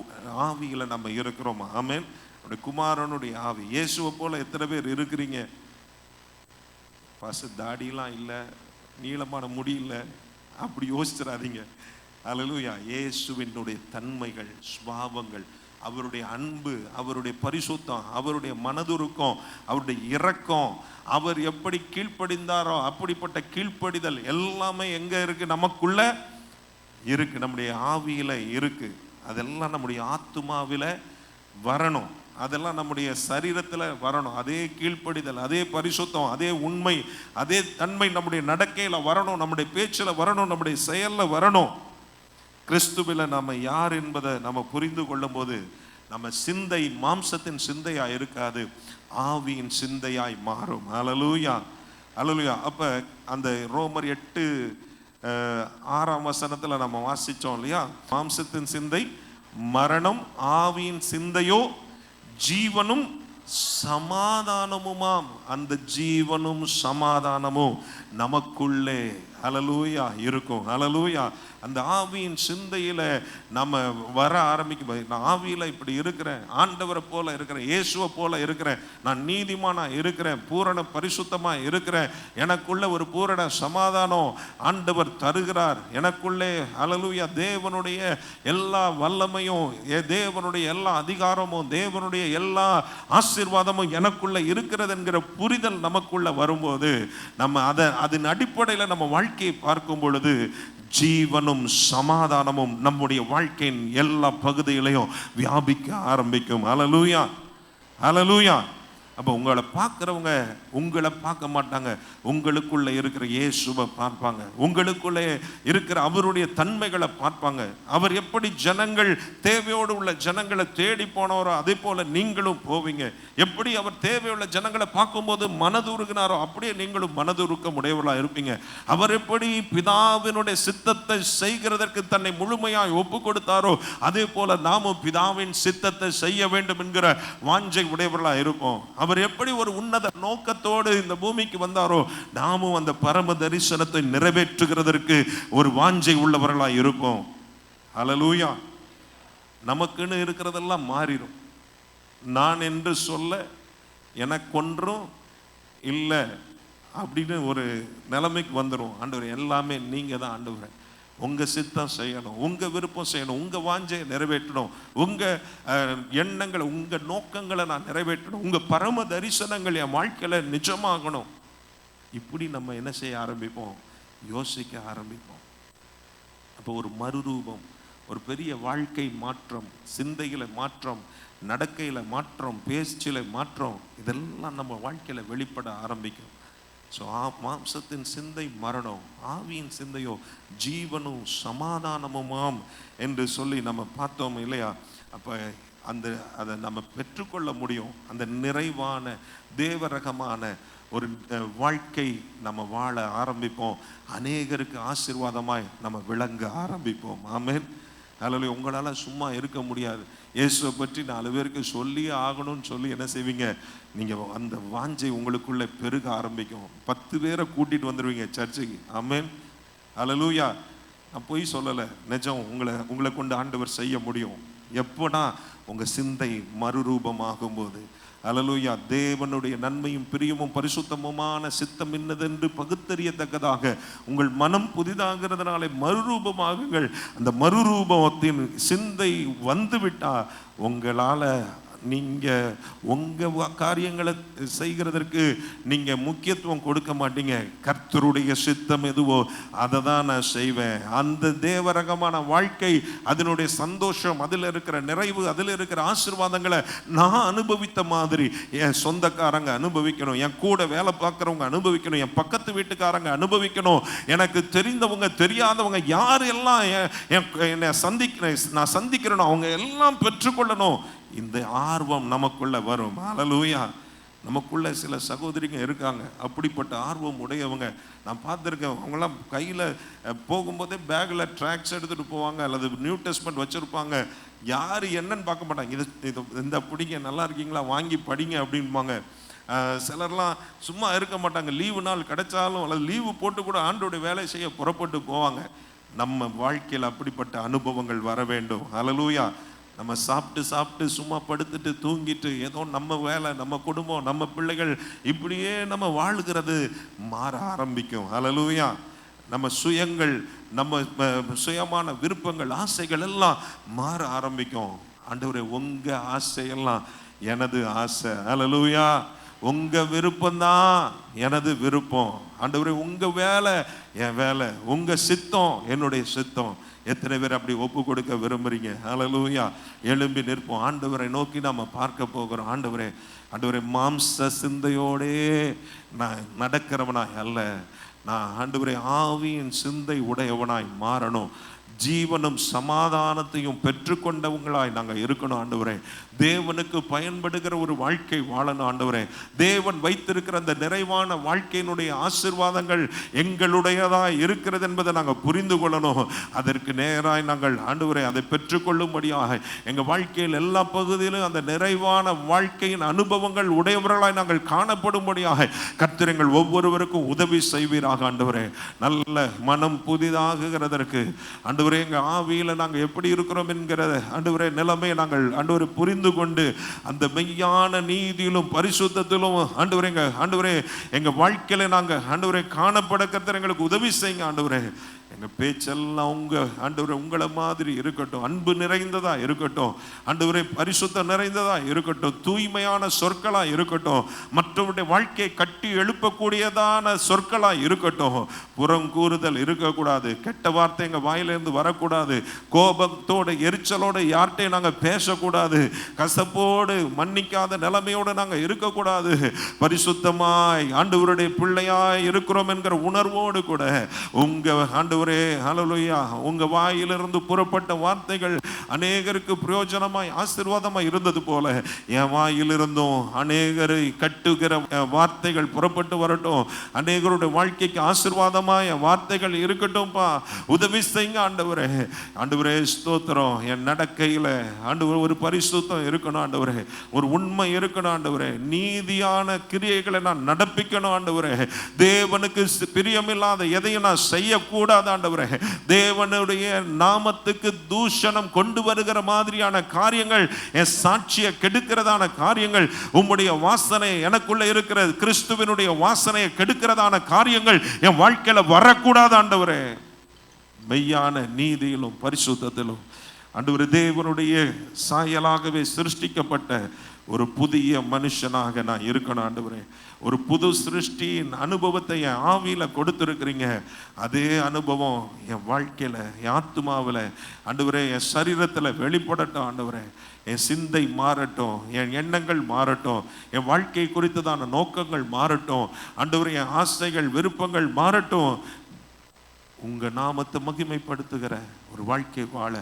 ஆவியில் நம்ம இருக்கிறோமா? ஆமென். அவருடைய குமாரனுடைய ஆவி. இயேசுவை போல எத்தனை பேர் இருக்கிறீங்க? பசு தாடியெல்லாம் இல்லை, நீளமான முடி இல்லை, அப்படி யோசிச்சிடாதீங்க. ஹல்லேலூயா. இயேசுவினுடைய தன்மைகள், சுபாவங்கள், அவருடைய அன்பு, அவருடைய பரிசுத்தம், அவருடைய மனதுருக்கம், அவருடைய இரக்கம், அவர் எப்படி கீழ்ப்படிந்தாரோ அப்படிப்பட்ட கீழ்ப்படிதல் எல்லாமே எங்க இருக்கு? நமக்குள்ள இருக்கு, நம்முடைய ஆவியில இருக்கு. அதெல்லாம் நம்முடைய ஆத்துமாவில வரணும், அதெல்லாம் நம்முடைய சரீரத்தில் வரணும். அதே கீழ்ப்படிதல், அதே பரிசுத்தம், அதே உண்மை, அதே தன்மை நம்முடைய நடக்கையில் வரணும், நம்முடைய பேச்சில் வரணும், நம்முடைய செயலில் வரணும். கிறிஸ்துவில் நம்ம யார் என்பதை நம்ம புரிந்து கொள்ளும் போது நம்ம சிந்தை மாம்சத்தின் சிந்தையாய் இருக்காது, ஆவியின் சிந்தையாய் மாறும். ஹல்லேலூயா, ஹல்லேலூயா. அப்போ அந்த ரோமர் 8 6ஆம் வசனத்துல நம்ம வாசிச்சோம் இல்லையா? மாம்சத்தின் சிந்தை மரணம், ஆவியின் சிந்தையோ ஜீவனும் சமாதானமுமாம். அந்த ஜீவனும் சமாதானமும் நமக்குள்ளே ஹல்லேலூயா இருக்கும். ஹல்லேலூயா. அந்த ஆவியின் சிந்தையில நம்ம வர ஆரம்பிக்கும். நான் ஆவியில இப்படி இருக்கிறேன், ஆண்டவரை போல இருக்கிறேன், இயேசுவை போல இருக்கிறேன், நான் நீதிமானா இருக்கிறேன், பூரண பரிசுத்தமா இருக்கிறேன், எனக்குள்ள ஒரு பூரண சமாதானம் ஆண்டவர் தருகிறார் எனக்குள்ளே. ஹல்லேலூயா. தேவனுடைய எல்லா வல்லமையும், தேவனுடைய எல்லா அதிகாரமும், தேவனுடைய எல்லா ஆசீர்வாதமும் எனக்குள்ள இருக்கிறது என்கிற புரிதல் நமக்குள்ள வரும்போது நம்ம அதன் அடிப்படையில் நம்ம வாழ்க்கையை பார்க்கும் பொழுது ஜீவனும் சமாதானமும் நம்முடைய வாழ்க்கையின் எல்லா பகுதிகளையும் வியாபிக்க ஆரம்பிக்கும். ஹல்லேலூயா, ஹல்லேலூயா. அப்போ உங்களை பார்க்குறவங்க உங்களை பார்க்க மாட்டாங்க, உங்களுக்குள்ள இருக்கிற இயேசுவை பார்ப்பாங்க, உங்களுக்குள்ளே இருக்கிற அவருடைய தன்மைகளை பார்ப்பாங்க. அவர் எப்படி ஜனங்கள் தேவையோடு உள்ள ஜனங்களை தேடி போனவரோ அதே போல நீங்களும் போவீங்க. எப்படி அவர் தேவையுள்ள ஜனங்களை பார்க்கும்போது மனதுருகினாரோ அப்படியே நீங்களும் மனதுருக்க உடையவர்களாக இருப்பீங்க. அவர் எப்படி பிதாவினுடைய சித்தத்தை செய்கிறதற்கு தன்னை முழுமையாய் ஒப்பு கொடுத்தாரோ அதே போல நாமும் பிதாவின் சித்தத்தை செய்ய வேண்டும் என்கிற வாஞ்சை உடையவர்களாக இருப்போம். அவர் எப்படி ஒரு உன்னத நோக்கத்தோடு இந்த பூமிக்கு வந்தாரோ நாமும் அந்த பரம தரிசனத்தை நிறைவேற்றுகிறதற்கு ஒரு வாஞ்சை உள்ளவர்களாய் இருப்போம். ஹல்லேலூயா. நமக்குன்னு இருக்கிறதெல்லாம் மாறிடும். நான் என்று சொல்ல எனக்கொன்றும் இல்லை அப்படின்னு ஒரு நிலைமைக்கு வந்துடும். ஆண்டவர் எல்லாமே நீங்க தான் ஆண்டவர், உங்க சித்தம் செய்யணும், உங்க விருப்பம் செய்யணும், உங்க வாஞ்சையை நிறைவேற்றணும், உங்க எண்ணங்களை உங்க நோக்கங்களை நான் நிறைவேற்றணும், உங்க பரம தரிசனங்கள் என் வாழ்க்கையில நிஜமாகணும். இப்படி நம்ம என்ன செய்ய ஆரம்பிப்போம்? யோசிக்க ஆரம்பிப்போம். அப்போ ஒரு மறுரூபம், ஒரு பெரிய வாழ்க்கை மாற்றம், சிந்தையில மாற்றம், நடக்கையில மாற்றம், பேச்சில மாற்றம், இதெல்லாம் நம்ம வாழ்க்கையில வெளிப்பட ஆரம்பிக்கும். ஸோ மாம்சத்தின் சிந்தை மரணம், ஆவியின் சிந்தையோ ஜீவனும் சமாதானமுமாம் என்று சொல்லி நம்ம பார்த்தோம் இல்லையா? அப்போ அதை நம்ம பெற்றுக்கொள்ள முடியும். அந்த நிறைவான தேவரகமான ஒரு வாழ்க்கை நம்ம வாழ ஆரம்பிப்போம். அநேகருக்கு ஆசீர்வாதமாய் நம்ம விளங்க ஆரம்பிப்போம். ஆமென். அதில் உங்களால் சும்மா இருக்க முடியாது. இயேசுவை பற்றி 4 பேருக்கு சொல்லியே ஆகணும்னு சொல்லி என்ன செய்வீங்க? நீங்கள் அந்த வாஞ்சை உங்களுக்குள்ளே பெருக ஆரம்பிக்கும். 10 பேரை கூட்டிகிட்டு வந்துடுவீங்க சர்ச்சுக்கு. ஆமென், ஹல்லேலூயா. நான் பொய் சொல்லலை, நிஜம். உங்களை கொண்டு ஆண்டவர் செய்ய முடியும். எப்போனா உங்கள் சிந்தை மறுரூபமாகும் போது. ஹல்லேலூயா. தேவனுடைய நன்மையும் பிரியமும் பரிசுத்தமுமான சித்தம் என்னதென்று பகுத்தறியத்தக்கதாக உங்கள் மனம் புதிதாகிறதுனாலே மறுரூபமாகுங்கள். அந்த மறுரூபத்தின் சிந்தை வந்துவிட்டா உங்களால் நீங்கள் உங்கள் காரியங்களை செய்கிறதற்கு நீங்கள் முக்கியத்துவம் கொடுக்க மாட்டீங்க. கர்த்தருடைய சித்தம் எதுவோ அதை தான் நான் செய்வேன். அந்த தேவரகமான வாழ்க்கை, அதனுடைய சந்தோஷம், அதில் இருக்கிற நிறைவு, அதில் இருக்கிற ஆசீர்வாதங்களை நான் அனுபவித்த மாதிரி என் சொந்தக்காரங்க அனுபவிக்கணும், என் கூட வேலை பார்க்குறவங்க அனுபவிக்கணும், என் பக்கத்து வீட்டுக்காரங்க அனுபவிக்கணும், எனக்கு தெரிந்தவங்க தெரியாதவங்க யார் எல்லாம் என்னை நான் சந்திக்கிறேனோ அவங்க எல்லாம் பெற்றுக்கொள்ளணும். இந்த ஆர்வம் நமக்குள்ள வரும். ஹல்லேலூயா. நமக்குள்ள சில சகோதரிங்க இருக்காங்க, அப்படிப்பட்ட ஆர்வம் உடையவங்க. நான் பார்த்துருக்கேன். அவங்களாம் கையில் போகும்போதே பேக்கில் ட்ராக்ஸ் எடுத்துகிட்டு போவாங்க, அல்லது நியூ டெஸ்ட்மெண்ட் வச்சுருப்பாங்க. யார் என்னன்னு பார்க்க மாட்டாங்க. இது இந்த பிடிங்க, நல்லா இருக்கீங்களா, வாங்கி படிங்க அப்படின்பாங்க. சிலர்லாம் சும்மா இருக்க மாட்டாங்க. லீவு நாள் கிடைச்சாலும் அல்லது லீவு போட்டு கூட ஆண்டோட வேலை செய்ய புறப்பட்டு போவாங்க. நம்ம வாழ்க்கையில் அப்படிப்பட்ட அனுபவங்கள் வர வேண்டும். ஹல்லேலூயா. நம்ம சாப்பிட்டு சும்மா படுத்துட்டு தூங்கிட்டு ஏதோ நம்ம வேலை, நம்ம குடும்பம், நம்ம பிள்ளைகள் இப்படியே நம்ம வாழ்கிறது மாற ஆரம்பிக்கும். ஹல்லேலூயா. நம்ம சுயங்கள், நம்ம சுயமான விருப்பங்கள், ஆசைகள் எல்லாம் மாற ஆரம்பிக்கும். ஆண்டவரே, உங்க ஆசையெல்லாம் எனது ஆசை. ஹல்லேலூயா. உங்க விருப்பம்தான் எனது விருப்பம். ஆண்டவரே, உங்க வேலை என் வேலை, உங்க சித்தம் என்னுடைய சித்தம். எத்தனை பேர் அப்படி ஒப்பு கொடுக்க விரும்புறீங்க? ஹல்லேலூயா. எழும்பி நிற்போம். ஆண்டவரை நோக்கி நாம பார்க்க போகிறோம். ஆண்டவரே, மாம்ச சிந்தையோடே நான் நடக்கிறவனாய் அல்ல, நான் ஆண்டவரே ஆவியின் சிந்தை உடையவனாய் மாறணும். ஜீவனும் சமாதானத்தையும் பெற்றுக்கொண்டவங்களாய் நாங்கள் இருக்கணும் ஆண்டவரே. தேவனுக்கு பயன்படுகிற ஒரு வாழ்க்கை வாழணும் ஆண்டவரே. தேவன் வைத்திருக்கிற அந்த நிறைவான வாழ்க்கையினுடைய ஆசீர்வாதங்கள் எங்களுடையதாய் இருக்கிறது என்பதை நாங்கள் புரிந்து கொள்ளணும். அதற்கு நேராய் நாங்கள் ஆண்டவரே அதை பெற்றுக்கொள்ளும்படியாக எங்கள் வாழ்க்கையில் எல்லா பகுதியிலும் அந்த நிறைவான வாழ்க்கையின் அனுபவங்கள் உடையவர்களாய் நாங்கள் காணப்படும்படியாக கர்த்தர் எங்கள் ஒவ்வொருவருக்கும் உதவி செய்வீராக ஆண்டவரே. நல்ல மனம் புதிதாகுகிறதற்கு ஆண்டவரே எங்க ஆவியில நாங்கள் எப்படி இருக்கிறோம் என்கிற ஆண்டவரே நிலைமையை நாங்கள் ஆண்டவரே புரிந்து கொண்டு அந்த மெய்யான நீதியிலும் பரிசுத்தத்திலும் ஆண்டவரே எங்க வாழ்க்கையில நாங்க ஆண்டவரே காணப்பட கர்த்தர் எங்களுக்கு உதவி செய்யுங்க ஆண்டவரே. எங்க பேச்செல்லாம் உங்க ஆண்டவரே உங்களை மாதிரி இருக்கட்டும், அன்பு நிறைந்ததா இருக்கட்டும் ஆண்டவரே, பரிசுத்தம் நிறைந்ததா இருக்கட்டும், தூய்மையான சொற்களா இருக்கட்டும், மற்றவருடைய வாழ்க்கையை கட்டி எழுப்பக்கூடியதான சொற்களா இருக்கட்டும். புறம் கூறுதல் இருக்கக்கூடாது, கெட்ட வார்த்தை எங்க வாயிலிருந்து வரக்கூடாது, கோபத்தோடு எரிச்சலோடு யார்கிட்டையும் நாங்கள் பேசக்கூடாது, கசப்போடு மன்னிக்காத நிலைமையோடு நாங்கள் இருக்கக்கூடாது. பரிசுத்தமாய் ஆண்டவருடைய பிள்ளையாய் இருக்கிறோம் என்கிற உணர்வோடு கூட உங்க ஆண்டவரே ஹல்லேலூயா உங்க வாயிலிருந்து புறப்பட்ட வார்த்தைகள் அநேகருக்கு பிரயோஜனமாய் ஆசீர்வாதமாய் இருந்தது போல என் வாயிலிருந்தும் அநேகரை கட்டுகிற வார்த்தைகள் புறப்பட்டு வரட்டும். அநேகருடைய வாழ்க்கைக்கு ஆசீர்வாதமாய் வார்த்தைகள் இருக்கட்டும்பா. உதவி செய்யுங்க ஆண்டவரே. ஆண்டவரே ஸ்தோத்திரம். என் நடக்கையில ஆண்டவரே ஒரு பரிசுத்தம் இருக்கணும் ஆண்டவரே, ஒரு உண்மை இருக்கணும் ஆண்டவரே, நீதியான கிரியைகளை நான் நடப்பிக்கணும் ஆண்டவரே. தேவனுக்கு பிரியமில்லாத எதையும் நான் செய்யக்கூடாது ஆண்டவரே. தேவனுடைய நாமத்துக்கு தூஷணம் கொண்டு வருகிற மாதிரியான காரியங்கள், என் சாட்சியை கெடுக்கிறதான காரியங்கள், உம்முடைய வாசனை எனக்குள்ள இருக்கிற கிறிஸ்துவினுடைய வாசனையை கெடுக்கிறதான காரியங்கள் என் வாழ்க்கையில வரக்கூடாது ஆண்டவரே. மெய்யான நீதியிலும் பரிசுத்தத்திலும் ஆண்டவரே தேவனுடைய சாயலாகவே சிருஷ்டிக்கப்பட்ட ஒரு புதிய மனுஷனாக நான் இருக்கணும் ஆண்டவரே. ஒரு புது சிருஷ்டியின் அனுபவத்தை என் ஆவியில கொடுத்துருக்கிறீங்க. அதே அனுபவம் என் வாழ்க்கையில, என் ஆத்துமாவில் ஆண்டவரே, என் சரீரத்தில் வெளிப்படட்டும் ஆண்டவரே. என் சிந்தை மாறட்டும், என் எண்ணங்கள் மாறட்டும், என் வாழ்க்கை குறித்ததான நோக்கங்கள் மாறட்டும் ஆண்டவரே. என் ஆசைகள் விருப்பங்கள் மாறட்டும். உங்க நாமத்தை மகிமைப்படுத்துகிற ஒரு வாழ்க்கை வாழ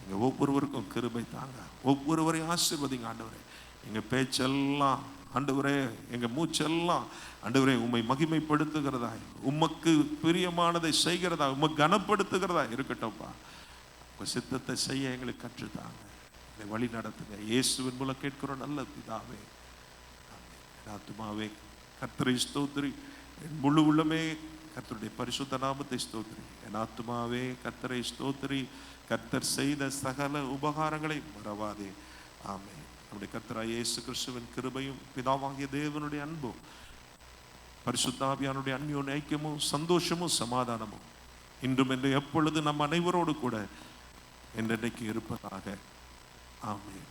எங்க ஒவ்வொருவருக்கும் கிருபை தாங்க. ஒவ்வொருவரையும் ஆசீர்வதிங்க ஆண்டவரே. எங்க பேச்செல்லாம் ஆண்டவரே, எங்க மூச்செல்லாம் ஆண்டவரே உம்மை மகிமைப்படுத்துகிறதாய், உமக்கு பிரியமானதை செய்கிறதா, உம்மை கனப்படுத்துகிறதா இருக்கட்டும்ப்பா. உங்க சித்தத்தை செய்ய எங்களுக்கு கற்றுத்தாங்க, என்னை வழி நடத்துங்க. இயேசுவின் மூலம் கேட்கிறோம் நல்ல பிதாவே. ஆத்துமாவே கர்த்தரை ஸ்தோத்திரி, என் முழு உள்ளமே கர்த்தருடைய பரிசுத்த நாமத்தை ஸ்தோத்திரி. என் ஆத்துமாவே கர்த்தரை ஸ்தோத்திரி, கர்த்தர் செய்த சகல உபகாரங்களை மறவாதே. ஆமென். நம்முடைய கர்த்தராகிய இயேசு கிறிஸ்துவின் கிருபையும் பிதாவாகிய தேவனுடைய அன்பும் பரிசுத்த ஆவியானுடைய அன்பின் ஐக்கியமும் சந்தோஷமும் சமாதானமும் இன்றும் என்று எப்பொழுது நம் அனைவரோடு கூட என்றைக்கு இருப்பதாக. ஆமென்.